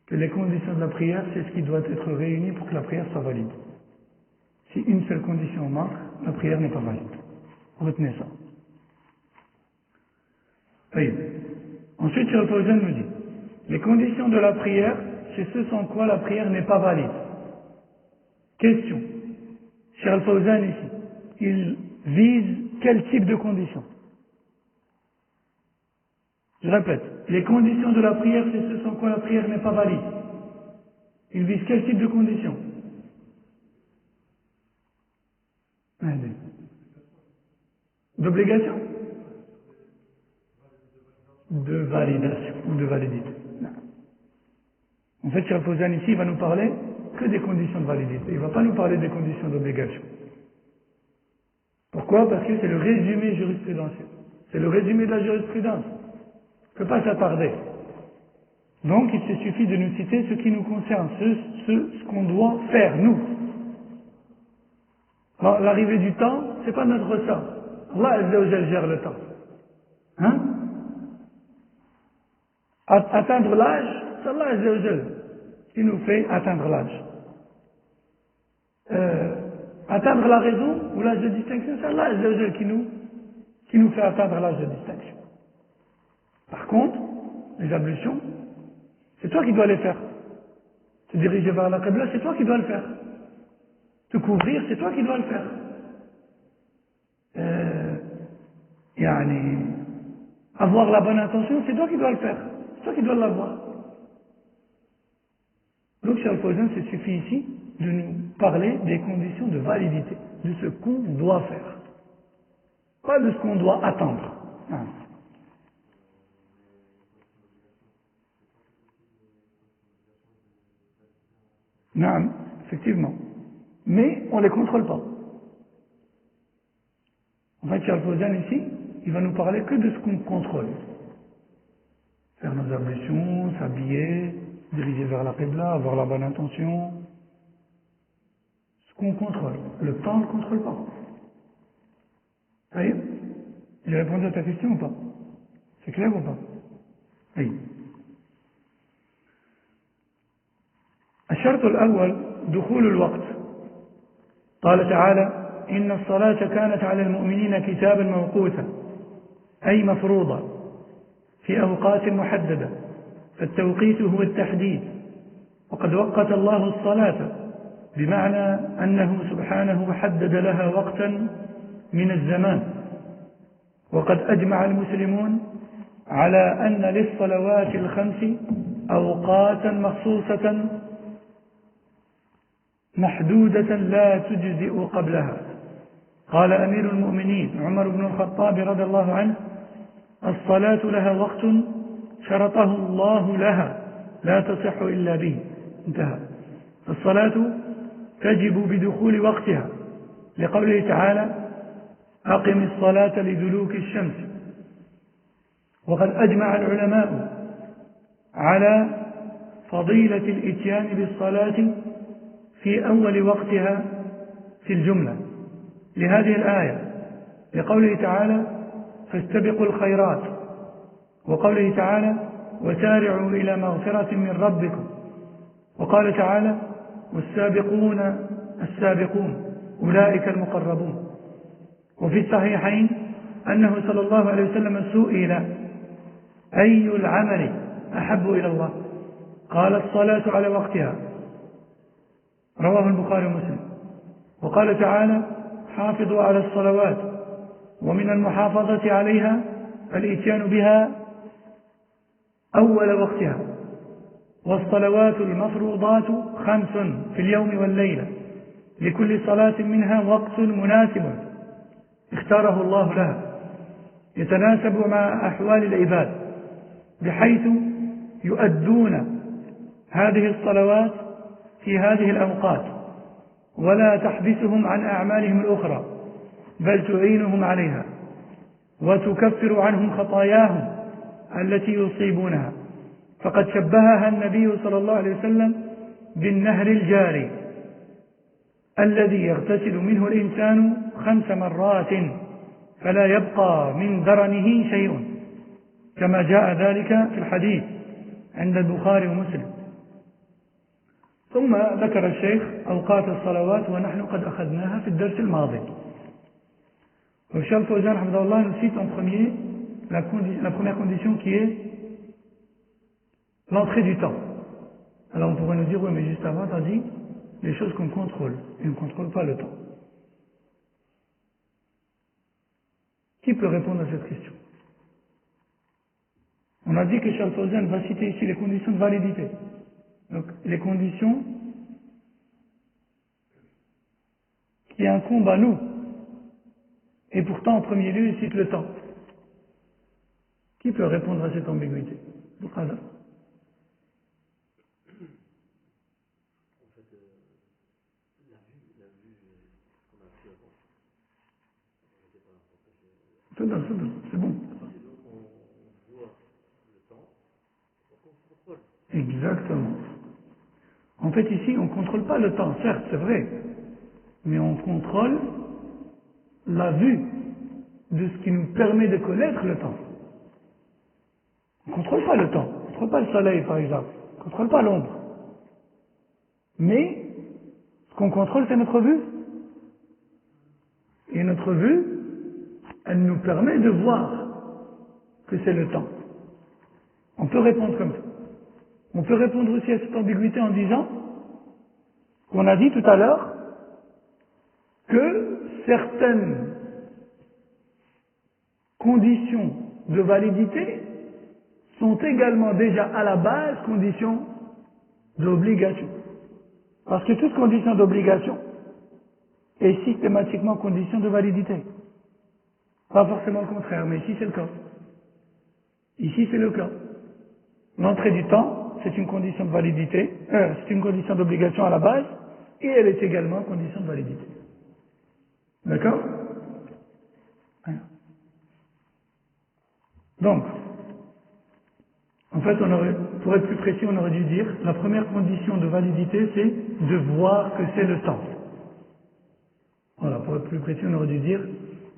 que les conditions de la prière, c'est ce qui doit être réuni pour que la prière soit valide. Si une seule condition manque, la prière n'est pas valide. Retenez ça. Oui. Ensuite, Cheikh Al-Fawzan nous dit, les conditions de la prière, c'est ce sans quoi la prière n'est pas valide. Question. Cheikh Al-Fawzan ici, il vise quel type de conditions? Je répète, les conditions de la prière, c'est ce sans quoi la prière n'est pas valide. Il vise quel type de conditions? D'obligation? De validation ou de validité. Non. En fait, Cheikh Al-Fawzan ici, il va nous parler que des conditions de validité. Il ne va pas nous parler des conditions d'obligation. Pourquoi? Parce que c'est le résumé jurisprudentiel. C'est le résumé de la jurisprudence. On ne peut pas s'attarder. Donc, il se suffit de nous citer ce qui nous concerne, ce qu'on doit faire, nous. Alors, l'arrivée du temps, c'est pas notre ressort. Allah Azza wa Jal gère le temps. Hein? Atteindre l'âge, c'est Allah Azza wa Jal qui nous fait atteindre l'âge. Atteindre la raison ou l'âge de distinction, c'est Allah Azza wa Jal qui nous fait atteindre l'âge de distinction. Par contre, les ablutions, c'est toi qui dois les faire. Te diriger vers la Qibla, c'est toi qui dois le faire. Te couvrir, c'est toi qui dois le faire. Avoir la bonne intention, c'est toi qui dois le faire. C'est toi qui dois l'avoir. Donc, Cheikh Al-Fawzan, il suffit ici de nous parler des conditions de validité, de ce qu'on doit faire. Pas de ce qu'on doit attendre. Non, effectivement. Mais on ne les contrôle pas. En fait, Cheikh Al-Fawzan ici, il va nous parler que de ce qu'on contrôle. Faire nos ablutions, s'habiller, diriger vers la Qibla, avoir la bonne intention. Ce qu'on contrôle. Le temps, on ne le contrôle pas. Vous voyez? J'ai répondu à ta question ou pas? C'est clair ou pas? Oui. الشرط الأول دخول الوقت. قال تعالى إن الصلاة كانت على المؤمنين كتابا موقوتا أي مفروضا في أوقات محددة فالتوقيت هو التحديد وقد وقت الله الصلاة بمعنى أنه سبحانه حدد لها وقتا من الزمان وقد أجمع المسلمون على أن للصلوات الخمس أوقاتا مخصوصة محدودة لا تجزئ قبلها. قال أمير المؤمنين عمر بن الخطاب رضي الله عنه الصلاة لها وقت شرطه الله لها لا تصح إلا به. انتهى. الصلاة تجب بدخول وقتها لقوله تعالى أقم الصلاة لدلوك الشمس. وقد أجمع العلماء على فضيلة الإتيان بالصلاة في أول وقتها في الجملة لهذه الآية لقوله تعالى فاستبقوا الخيرات وقوله تعالى وسارعوا إلى مغفرة من ربكم وقال تعالى والسابقون السابقون أولئك المقربون. وفي الصحيحين أنه صلى الله عليه وسلم سئل أي العمل أحب إلى الله قال الصلاة على وقتها رواه البخاري ومسلم. وقال تعالى حافظوا على الصلوات ومن المحافظة عليها الإتيان بها أول وقتها والصلوات المفروضات 5 في اليوم والليلة لكل صلاة منها وقت مناسب اختاره الله لها يتناسب مع أحوال العباد بحيث يؤدون هذه الصلوات في هذه الأوقات ولا تحبسهم عن أعمالهم الأخرى بل تعينهم عليها وتكفر عنهم خطاياهم التي يصيبونها. فقد شبهها النبي صلى الله عليه وسلم بالنهر الجاري الذي يغتسل منه الإنسان 5 مرات فلا يبقى من درنه شيء كما جاء ذلك في الحديث عند البخاري ومسلم. ثم ذكر الشيخ أوقات الصلوات ونحن قد أخذناها في الدرس الماضي. Cheikh Al-Fawzan, nous cite en premier la première condition qui est l'entrée du temps. Alors on pourrait nous dire, oui, mais juste avant, tu as dit les choses qu'on contrôle. Et on ne contrôle pas le temps. Qui peut répondre à cette question? On a dit que Cheikh Fawzan va citer ici les conditions de validité. Donc, les conditions qui incombent à nous. Et pourtant, en premier lieu, il cite le temps. Qui peut répondre à cette ambiguïté? Bukhara. C'est bon. Exactement. En fait, ici, on ne contrôle pas le temps, certes, c'est vrai, mais on contrôle la vue de ce qui nous permet de connaître le temps. On ne contrôle pas le temps, on ne contrôle pas le soleil, par exemple, on ne contrôle pas l'ombre. Mais, ce qu'on contrôle, c'est notre vue. Et notre vue, elle nous permet de voir que c'est le temps. On peut répondre comme ça. On peut répondre aussi à cette ambiguïté en disant qu'on a dit tout à l'heure que certaines conditions de validité sont également déjà à la base conditions d'obligation. Parce que toute condition d'obligation est systématiquement condition de validité. Pas forcément le contraire, mais ici c'est le cas. Ici c'est le cas. L'entrée du temps, c'est une condition de validité, c'est une condition d'obligation à la base, et elle est également condition de validité. D'accord? Donc, en fait, pour être plus précis, on aurait dû dire, la première condition de validité, c'est de voir que c'est le temps. Voilà, pour être plus précis, on aurait dû dire,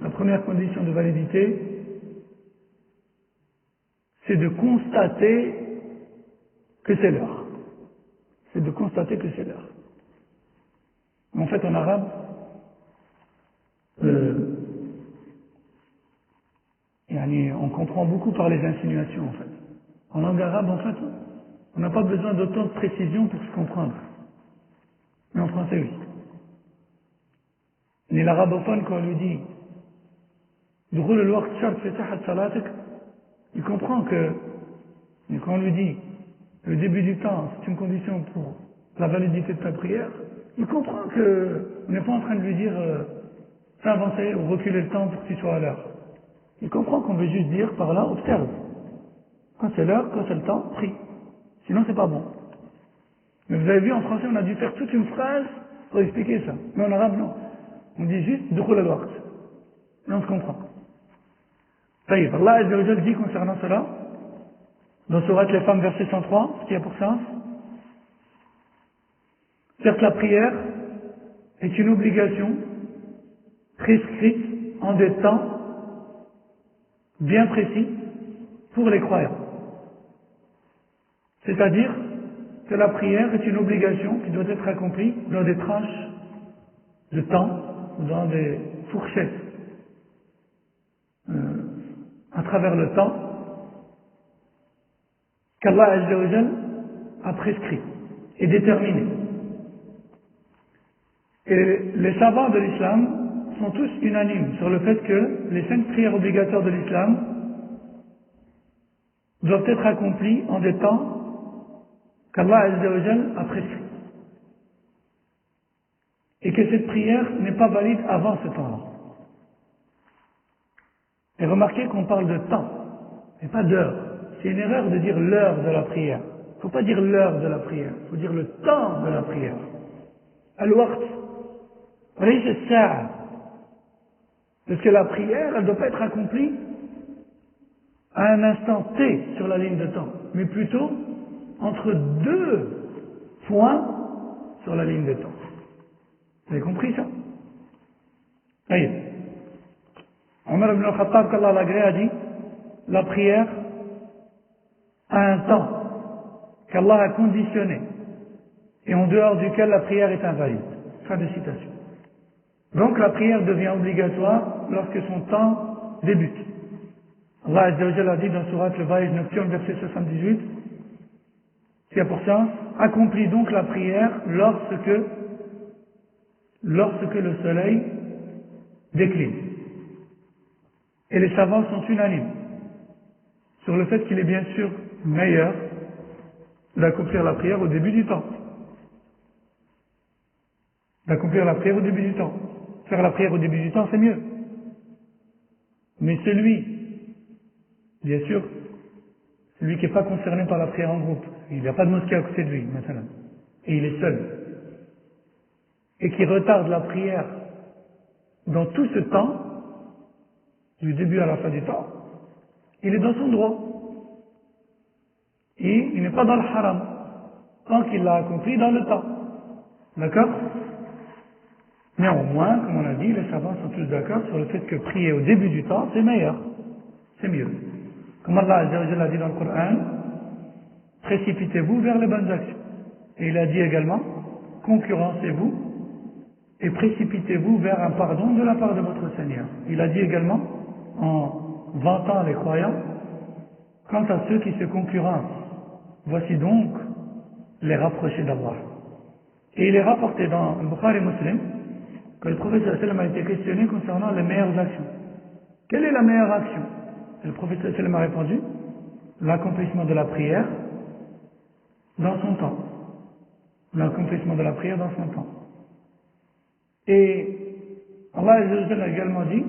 la première condition de validité, c'est de constater que c'est l'heure. C'est de constater que c'est l'heure. En fait, en arabe, on comprend beaucoup par les insinuations, en fait. En langue arabe, en fait, on n'a pas besoin d'autant de précision pour se comprendre. Mais en français, oui. Mais l'arabophone, quand on lui dit Dukhul al-waqt shart fi sihhat salatik, il comprend que, quand on lui dit le début du temps, c'est une condition pour la validité de ta prière, il comprend que on n'est pas en train de lui dire fais avancer ou reculer le temps pour que tu sois à l'heure. Il comprend qu'on veut juste dire par là, observe. Quand c'est l'heure, quand c'est le temps, prie. Sinon, c'est pas bon. Mais vous avez vu, en français, on a dû faire toute une phrase pour expliquer ça. Mais en arabe, non. On dit juste Dukhul al-waqt. Et on se comprend. Taïb, Allah Azza wa Jal dit concernant cela, dans Sourate les femmes, verset 103, ce qui a pour sens. Certes, la prière est une obligation prescrite en des temps bien précis pour les croyants. C'est-à-dire que la prière est une obligation qui doit être accomplie dans des tranches de temps, dans des fourchettes, à travers le temps, qu'Allah Azza wa Jal a prescrit et déterminé. Et les savants de l'islam sont tous unanimes sur le fait que les 5 prières obligatoires de l'islam doivent être accomplies en des temps qu'Allah Azza wa Jal a prescrit. Et que cette prière n'est pas valide avant ce temps-là. Et remarquez qu'on parle de temps, et pas d'heure. C'est une erreur de dire l'heure de la prière. Il ne faut pas dire l'heure de la prière, il faut dire le temps de la prière. Al-waqt, c'est ça. Parce que la prière, elle ne doit pas être accomplie à un instant T sur la ligne de temps, mais plutôt entre 2 points sur la ligne de temps. Vous avez compris ça? Allez. Omar ibn al-Khattab, qu'Allah l'agrée, a dit la prière a un temps qu'Allah a conditionné et en dehors duquel la prière est invalide. Fin de citation. Donc la prière devient obligatoire lorsque son temps débute. Allah Azza wa Jalla a dit dans Sourate le Vaïj Nocturne, verset 78, qui a pour sens accomplis donc la prière lorsque le soleil décline. Et les savants sont unanimes sur le fait qu'il est bien sûr meilleur d'accomplir la prière au début du temps. D'accomplir la prière au début du temps. Faire la prière au début du temps, c'est mieux. Mais bien sûr, celui qui n'est pas concerné par la prière en groupe, il n'y a pas de mosquée à côté de lui, maintenant, et il est seul, et qui retarde la prière dans tout ce temps, du début à la fin du temps, il est dans son droit. Et il n'est pas dans le haram, tant qu'il l'a accompli dans le temps. D'accord? Néanmoins, comme on a dit, les savants sont tous d'accord sur le fait que prier au début du temps, c'est meilleur. C'est mieux. Comme Allah Azza wa Jalla a dit dans le Coran, précipitez-vous vers les bonnes actions. Et il a dit également, concurrencez-vous et précipitez-vous vers un pardon de la part de votre Seigneur. Il a dit également, en vantant les croyants, quant à ceux qui se concurrencent, voici donc les rapprochés d'Allah. Et il est rapporté dans le Bukhari Muslim que le prophète sallallahu alayhi wa sallam a été questionné concernant les meilleures actions. Quelle est la meilleure action? Et le prophète sallallahu alayhi wa sallam a répondu, l'accomplissement de la prière dans son temps. L'accomplissement de la prière dans son temps. Et Allah a également dit,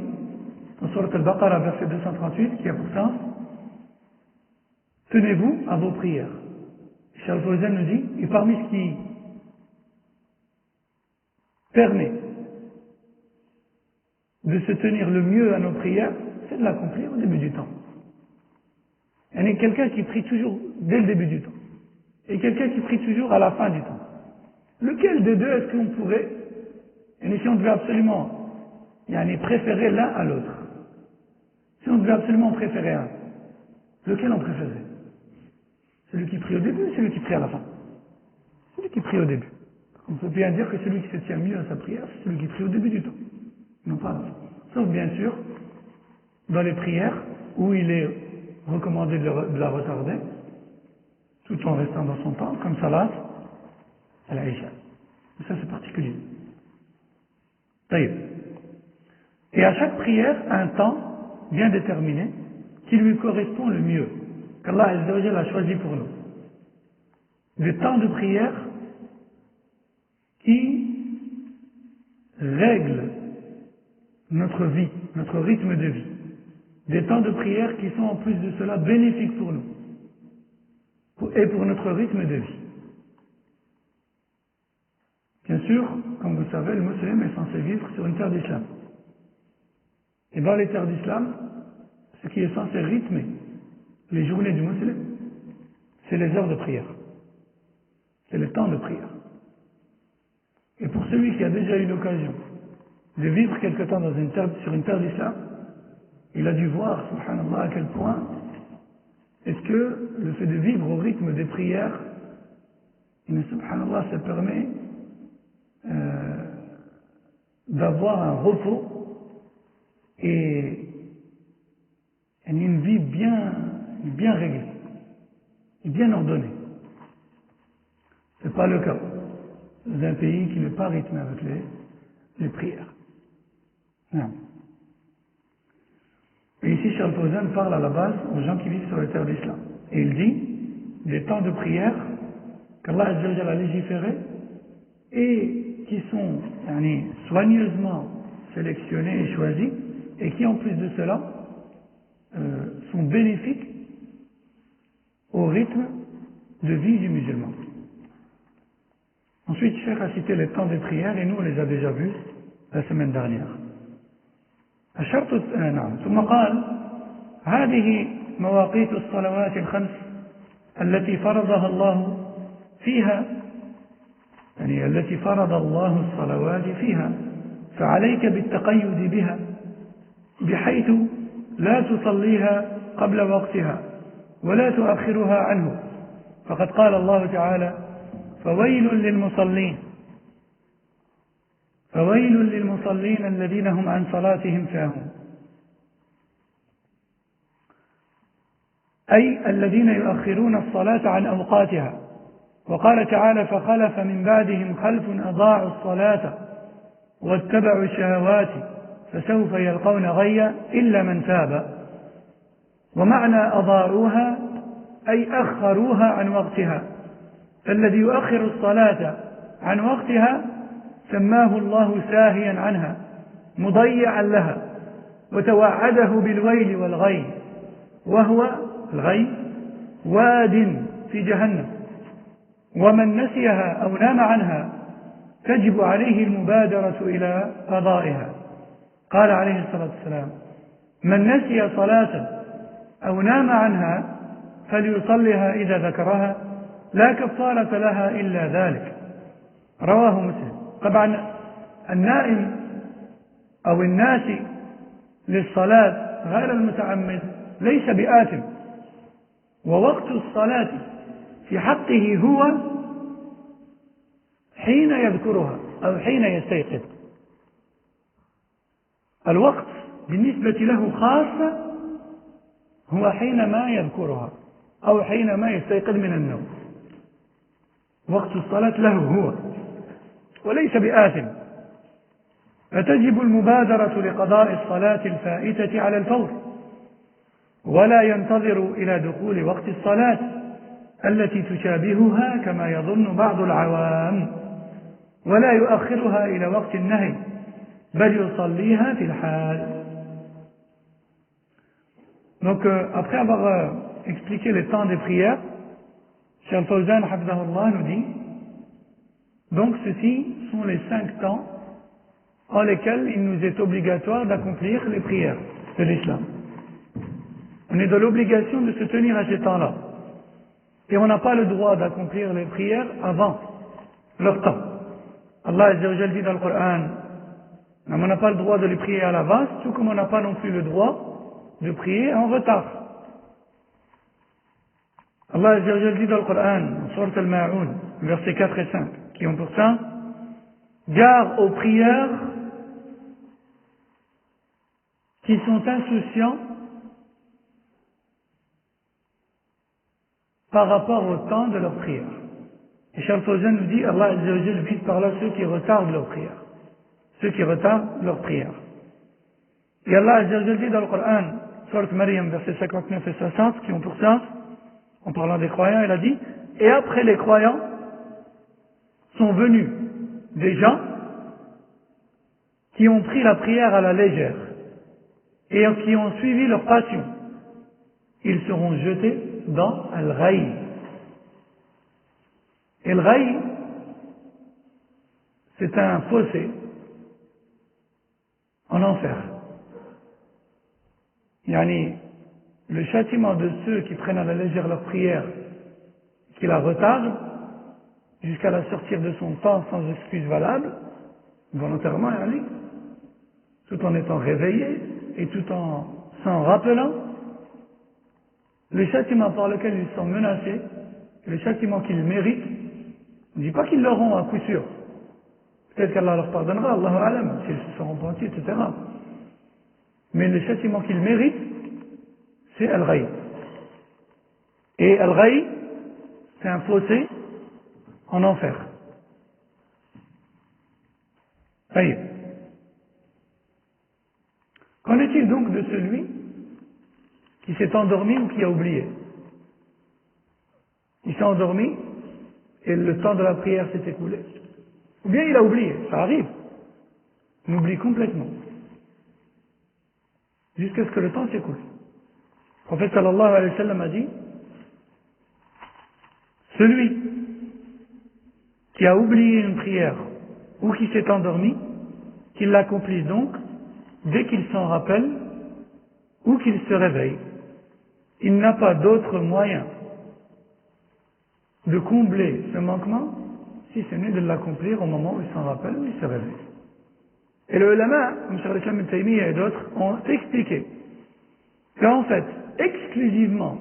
dans Surat Al-Baqarah, verset 238, qui a pour sens, tenez-vous à vos prières. Cheikh Al-Fawzan nous dit, et parmi ce qui permet de se tenir le mieux à nos prières, c'est de l'accomplir au début du temps. Il y a quelqu'un qui prie toujours dès le début du temps, et quelqu'un qui prie toujours à la fin du temps. Lequel des deux est-ce qu'on pourrait, et si on devait absolument préférer l'un à l'autre, si on devait absolument préférer un, lequel on préférerait? Celui qui prie au début ou celui qui prie à la fin? Celui qui prie au début. On peut bien dire que celui qui se tient mieux à sa prière, c'est celui qui prie au début du temps, non pas à la fin. Sauf bien sûr dans les prières où il est recommandé de la retarder, tout en restant dans son temps, comme salat à la Isha. Ça c'est particulier. Et à chaque prière, un temps bien déterminé qui lui correspond le mieux, qu'Allah Azza wa Jalla a choisi pour nous. Des temps de prière qui règlent notre vie, notre rythme de vie. Des temps de prière qui sont en plus de cela bénéfiques pour nous et pour notre rythme de vie. Bien sûr, comme vous savez, le musulman est censé vivre sur une terre d'islam. Et dans les terres d'islam, ce qui est censé rythmer les journées du musulman, c'est les heures de prière. C'est le temps de prière. Et pour celui qui a déjà eu l'occasion de vivre quelque temps sur une terre d'islam, il a dû voir, subhanallah, à quel point est-ce que le fait de vivre au rythme des prières, subhanallah, ça permet d'avoir un repos et une vie bien réglée et bien ordonnée. Ce n'est pas le cas dans un pays qui n'est pas rythmé avec les prières. Non. Et ici, Cheikh Al-Fawzan parle à la base aux gens qui vivent sur les terres d'islam. Et il dit des temps de prière qu'Allah Azza wa Jalla a légiférés et qui sont soigneusement sélectionnés et choisis et qui en plus de cela sont bénéfiques au rythme de vie du musulman. Ensuite, Cheikh a cité les temps de prière et nous on les a déjà vus la semaine dernière. ثم قال هذه مواقيت الصلوات الخمس التي فرضها الله فيها التي فرض الله الصلوات فيها فعليك بالتقيد بها بحيث لا تصليها قبل وقتها ولا تؤخرها عنه فقد قال الله تعالى فويل للمصلين الذين هم عن صلاتهم ساهون أي الذين يؤخرون الصلاة عن أوقاتها وقال تعالى فخلف من بعدهم خلف أضاعوا الصلاة واتبعوا الشهوات فسوف يلقون غيا إلا من تاب. ومعنى أضاعوها أي أخروها عن وقتها، فالذي يؤخر الصلاة عن وقتها سماه الله ساهيا عنها مضيعا لها، وتوعده بالويل والغي، وهو الغي واد في جهنم. ومن نسيها أو نام عنها تجب عليه المبادرة إلى قضائها. قال عليه الصلاة والسلام من نسي صلاة أو نام عنها فليصلها إذا ذكرها لا كفارة لها إلا ذلك. رواه مسلم. طبعا النائم أو الناسي للصلاة غير المتعمد ليس بآثم، ووقت الصلاة في حقه هو حين يذكرها أو حين يستيقظ. الوقت بالنسبة له خاصة هو حينما يذكرها أو حينما يستيقظ من النوم. وقت الصلاة له هو وليس بآثم، فتجب المبادرة لقضاء الصلاة الفائتة على الفور، ولا ينتظر إلى دخول وقت الصلاة التي تشابهها كما يظن بعض العوام، ولا يؤخرها إلى وقت النهي بل يصليها في الحال. Donc après avoir expliqué les temps des prières, Cheikh Fawzan Hafidahullah nous dit donc ceci sont les 5 temps en lesquels il nous est obligatoire d'accomplir les prières de l'islam. On est dans l'obligation de se tenir à ces temps-là. Et on n'a pas le droit d'accomplir les prières avant leur temps. Allah Azza wa Jalla dit dans le Coran, on n'a pas le droit de les prier à l'avance, tout comme on n'a pas non plus le droit de prier en retard. Allah Azza wa Jalla dit dans le Coran, en Sourate Al-Ma'un, versets 4 et 5, qui ont pourtant gare aux prières qui sont insouciants par rapport au temps de leur prière. Et Cheikh Fawzan nous dit, Allah Azza wa Jalla vise par là ceux qui retardent leur prière. Ceux qui retardent leur prière. Et Allah Azza wa Jalla dit dans le Coran, Sourate Maryam, versets 59 et 60, qui ont pour ça, en parlant des croyants, il a dit, et après les croyants sont venus des gens qui ont pris la prière à la légère et qui ont suivi leur passion. Ils seront jetés dans Al-Ghayy. Et le Ghayy, c'est un fossé en enfer. Yani, le châtiment de ceux qui prennent à la légère leur prière, qui la retardent, jusqu'à la sortir de son temps sans excuse valable, volontairement, yani, tout en étant réveillé et tout en s'en rappelant, le châtiment par lequel ils sont menacés, le châtiment qu'ils méritent, on ne dit pas qu'ils l'auront à coup sûr. Peut-être qu'Allah leur pardonnera, Allahu A'lam, s'ils se seront repentis, etc. Mais le châtiment qu'ils méritent, c'est Al-Ghayy. Et Al-Ghayy, c'est un fossé en enfer. Aïe. Qu'en est-il donc de celui qui s'est endormi ou qui a oublié? Il s'est endormi et le temps de la prière s'est écoulé. Ou bien il a oublié, ça arrive. On oublie complètement. Jusqu'à ce que le temps s'écoule. Le prophète sallallahu alayhi wa sallam a dit, celui qui a oublié une prière ou qui s'est endormi, qu'il l'accomplisse donc dès qu'il s'en rappelle ou qu'il se réveille. Il n'a pas d'autre moyen de combler ce manquement si ce n'est de l'accomplir au moment où il s'en rappelle ou il se réveille. Et le ulama, comme Cheikh al-Islam ibn Taymiyyah et d'autres, ont expliqué qu'en fait, exclusivement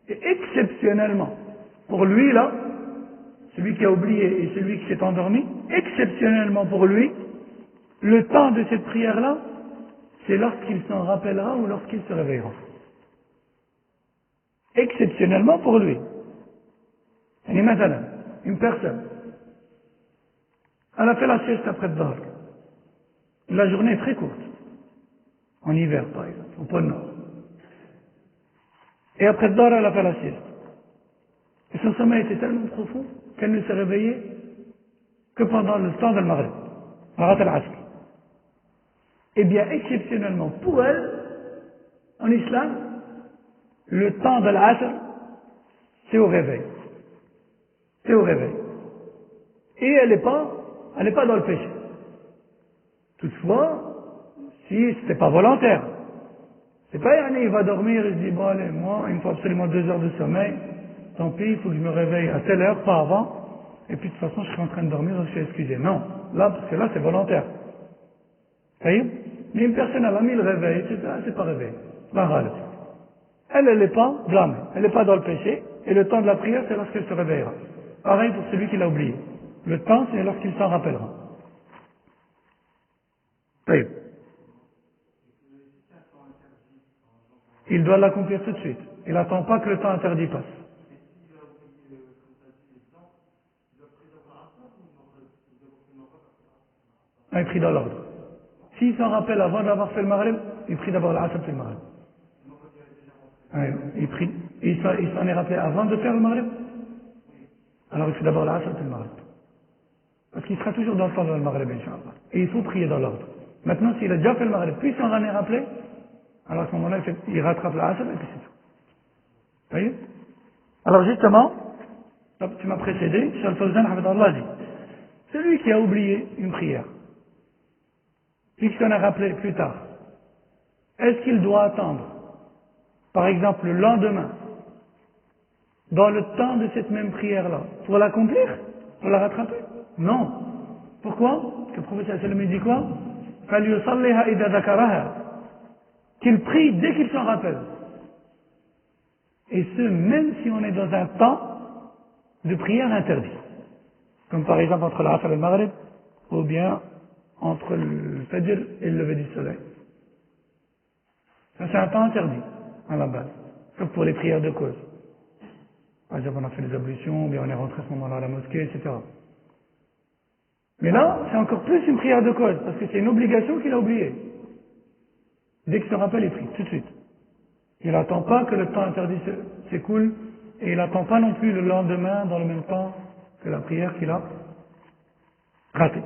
et exceptionnellement, pour lui là, celui qui a oublié et celui qui s'est endormi, exceptionnellement pour lui, le temps de cette prière-là, c'est lorsqu'il s'en rappellera ou lorsqu'il se réveillera. Exceptionnellement pour lui. يعني مثلا Une personne. Elle a fait la sieste après Dhahr. La journée est très courte. En hiver, par exemple, au pôle Nord. Et après Dhahr, elle a fait la sieste. Et son sommeil était tellement profond qu'elle ne s'est réveillée que pendant le temps de Maghrib. Marat al-Asr. Eh bien, exceptionnellement, pour elle, en islam, le temps de l'Asr, c'est au réveil. C'est au réveil. Et elle n'est pas dans le péché. Toutefois, si c'était pas volontaire, c'est pas yani, il va dormir et se dit, bon allez, moi, il me faut absolument 2 heures de sommeil, tant pis, il faut que je me réveille à telle heure, pas avant, et puis de toute façon, je serai en train de dormir, donc je suis excusé. Non, là, parce que là, c'est volontaire. Vous voyez? Mais une personne, elle a mis le réveil, c'est pas réveil. La râle. Elle n'est pas blâmée, elle n'est pas dans le péché, et le temps de la prière, c'est lorsqu'elle se réveillera. Pareil pour celui qui l'a oublié. Le temps, c'est lorsqu'il s'en rappellera. Oui. Il doit l'accomplir tout de suite. Il n'attend pas que le temps interdit passe. Il prie dans l'ordre. S'il s'en rappelle avant d'avoir fait le maghrib, il prie d'abord l'asr puis le maghrib. Il prie. Il s'en est rappelé avant de faire le maghrib. Alors il prie d'abord l'asr puis le maghrib. Parce qu'il sera toujours dans le temps de le maghrib, Inch'Allah. Et il faut prier dans l'ordre. Maintenant, s'il a déjà fait le maghrib, puis il s'en est rappelé, alors à ce moment-là, il rattrape l'asr et puis c'est tout. Vous voyez? Alors justement, tu m'as précédé, Cheikh Al-Fawzan, Hafidallah dit, celui qui a oublié une prière, puis qui s'en a rappelé plus tard, est-ce qu'il doit attendre, par exemple le lendemain, dans le temps de cette même prière-là, pour l'accomplir, pour la rattraper? Non. Pourquoi? Parce que le prophète sallallahu alayhi wa sallam dit quoi? فَلْيُصَلِّهَا إِذَا ذَكَرَهَا. Qu'il prie dès qu'il s'en rappelle. Et ce, même si on est dans un temps de prière interdit. Comme par exemple entre l'Asr et le Maghrib, ou bien entre le Fajr et le lever du soleil. Ça, c'est un temps interdit, à la base. Sauf pour les prières de cause. Par exemple, on a fait les ablutions, ou bien on est rentré à ce moment-là à la mosquée, etc. Mais là, c'est encore plus une prière de cause, parce que c'est une obligation qu'il a oubliée. Dès qu'il se rappelle, il prie, tout de suite. Il n'attend pas que le temps interdit s'écoule, et il n'attend pas non plus le lendemain, dans le même temps que la prière qu'il a ratée.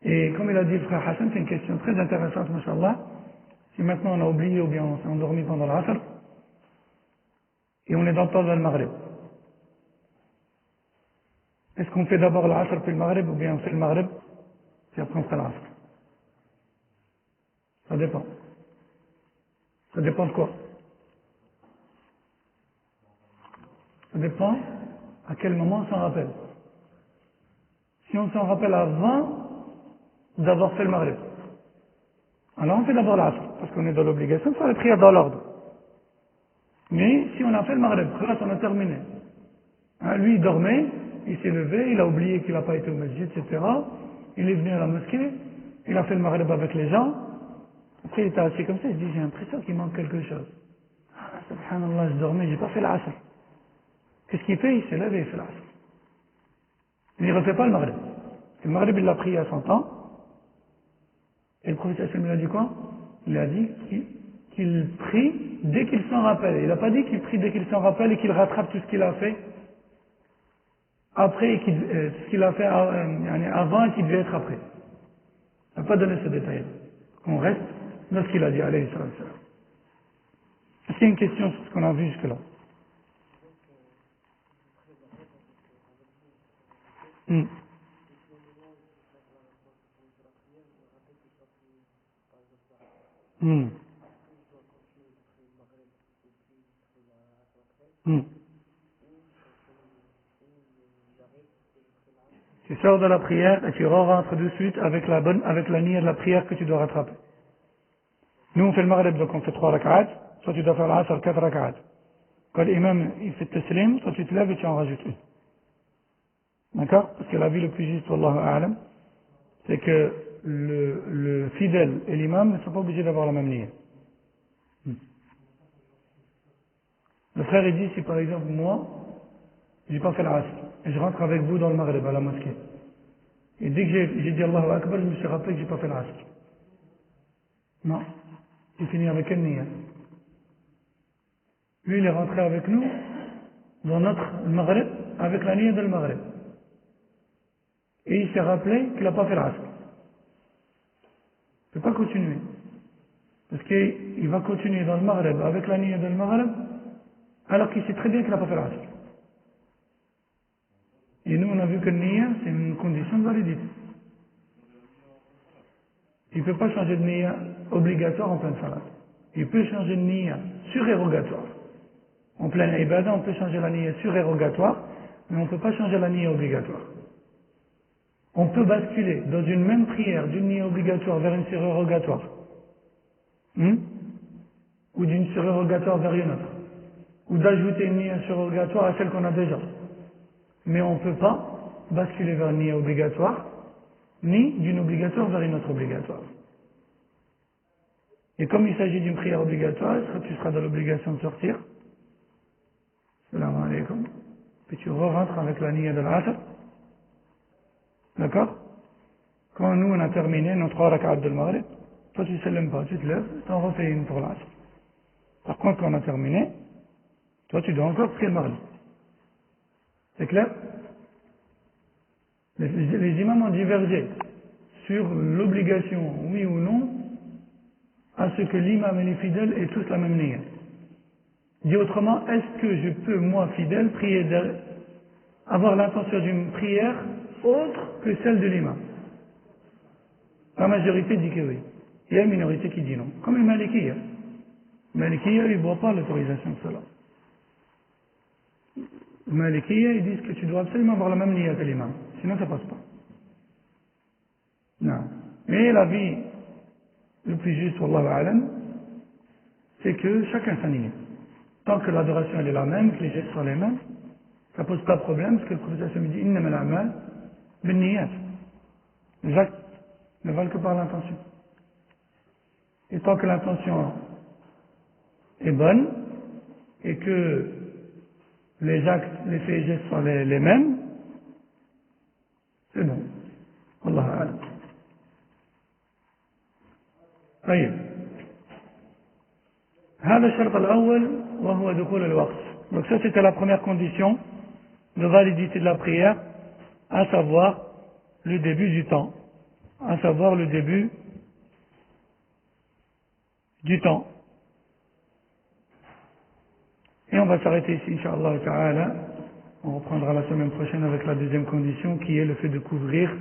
Et comme il a dit le frère Hassan, c'est une question très intéressante, mashallah. Si maintenant on a oublié ou bien on s'est endormi pendant l'Asr, et on est dans le temps de le Maghrib, est-ce qu'on fait d'abord l'Asr puis le Maghrib, ou bien on fait le Maghrib, puis après on fait l'Asr? Ça dépend. Ça dépend de quoi? Ça dépend à quel moment on s'en rappelle. Si on s'en rappelle avant d'avoir fait le Maghrib, alors on fait d'abord l'Asr, parce qu'on est dans l'obligation de faire les prières dans l'ordre. Mais si on a fait le Maghrib, là on a terminé. Hein, lui il dormait, il s'est levé, il a oublié qu'il n'a pas été au masjid, etc. Il est venu à la mosquée, il a fait le Maghrib avec les gens. Après il était assis comme ça, il se dit j'ai l'impression qu'il manque quelque chose. Ah, subhanallah, je dormais, j'ai pas fait l'Asr. Qu'est-ce qu'il fait? Il s'est levé, il fait l'Asr. Mais il ne refait pas le Maghrib. Le Maghrib il l'a pris à son temps. Et le prophète sallallahu alayhi wa sallam lui a dit quoi? Il a dit qu'il prie dès qu'il s'en rappelle. Il n'a pas dit qu'il prie dès qu'il s'en rappelle et qu'il rattrape tout ce qu'il a fait après, ce qu'il a fait avant et qui devait être après. Il n'a pas donné ce détail. On reste dans ce qu'il a dit, alayhi sallam. Est-ce qu'il y a une question sur ce qu'on a vu jusque-là? Tu sors de la prière et tu rentres tout de suite avec la nière de la prière que tu dois rattraper. Nous, on fait le Maghrib, donc on fait 3 rak'at. Soit tu dois faire l'Asr 4 rak'at. Quand l'imam, il fait taslim, toi tu te lèves et tu en rajoutes une. D'accord? Parce que l'avis le plus juste, wallahu a'lam, c'est que le fidèle et l'imam ne sont pas obligés d'avoir la même nière. Le frère il dit, si par exemple moi, j'ai pas fait l'asr, et je rentre avec vous dans le Maghreb, à la mosquée, et dès que j'ai dit Allahu Akbar, je me suis rappelé que j'ai pas fait l'asr. Non, j'ai fini avec un niya. Lui il est rentré avec nous dans notre Maghreb, avec la niya de le Maghreb. Et il s'est rappelé qu'il n'a pas fait l'asr. Il ne peut pas continuer. Parce qu'il va continuer dans le Maghreb avec la niya de le Maghreb, alors qu'il sait très bien qu'il n'a pas fait l'asr. Et nous, on a vu que le niya, c'est une condition de validité. Il ne peut pas changer de niya obligatoire en pleine salat. Il peut changer de niya surérogatoire. En pleine ibadah, on peut changer la niya surérogatoire, mais on ne peut pas changer la niya obligatoire. On peut basculer dans une même prière d'une niya obligatoire vers une surérogatoire. Ou d'une surérogatoire vers une autre. Ou d'ajouter une niya surérogatoire à celle qu'on a déjà. Mais on ne peut pas basculer vers une niya obligatoire, ni d'une obligatoire vers une autre obligatoire. Et comme il s'agit d'une prière obligatoire, tu seras dans l'obligation de sortir. Salam alaikum. Puis tu rentres avec la niya de l'asr. D'accord? Quand nous on a terminé nos 3 rak'at de Maghrib, toi tu ne salèmes pas, tu te lèves, tu en refais une pour l'asr. Par contre, quand on a terminé, toi tu dois encore prier le Maghrib. C'est clair? Les imams ont divergé sur l'obligation, oui ou non, à ce que l'imam et les fidèles aient tous la même niya. Dit autrement, est-ce que je peux, moi, fidèle, prier avoir l'intention d'une prière autre que celle de l'imam? La majorité dit que oui. Il y a une minorité qui dit non. Comme les Malikiya. Les Malikiya, ils ne voient pas l'autorisation de cela. Les Malikiya, ils disent que tu dois absolument avoir la même niya que l'imam. Sinon, ça passe pas. Non. Mais l'avis le plus juste, wallahu a'lam, c'est que chacun sa niya. Tant que l'adoration elle est la même, que les gestes sont les mêmes, ça pose pas de problème, parce que le prophète me dit innama al-a'mal bin-niyat. Les actes ne valent que par l'intention. Et tant que l'intention est bonne, et que les actes, les faits et gestes sont les mêmes, c'est bon. Wallahu a'lam. طيب هذا الشرط الأول وهو دخول الوقت. Donc ça c'était la première condition de validité de la prière, à savoir le début du temps. À savoir le début du temps. Et on va s'arrêter ici, Inch'Allah Ta'ala. On reprendra la semaine prochaine avec la deuxième condition qui est le fait de couvrir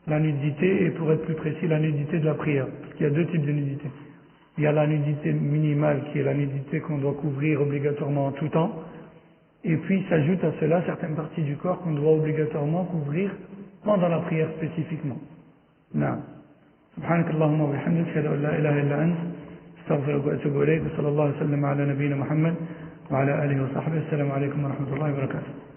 la nudité et pour être plus précis la nudité de la prière. Parce qu'il y a 2 types de nudité. Il y a la nudité minimale qui est la nudité qu'on doit couvrir obligatoirement en tout temps. Et puis s'ajoute à cela certaines parties du corps qu'on doit obligatoirement couvrir pendant la prière spécifiquement. نعم. سبحانك اللهم وبحمدك أشهد أن لا إله إلا أنت أستغفرك وأتوب إليك وصلى الله وسلم على نبينا محمد وعلى آله وصحبه. السلام عليكم ورحمة الله وبركاته.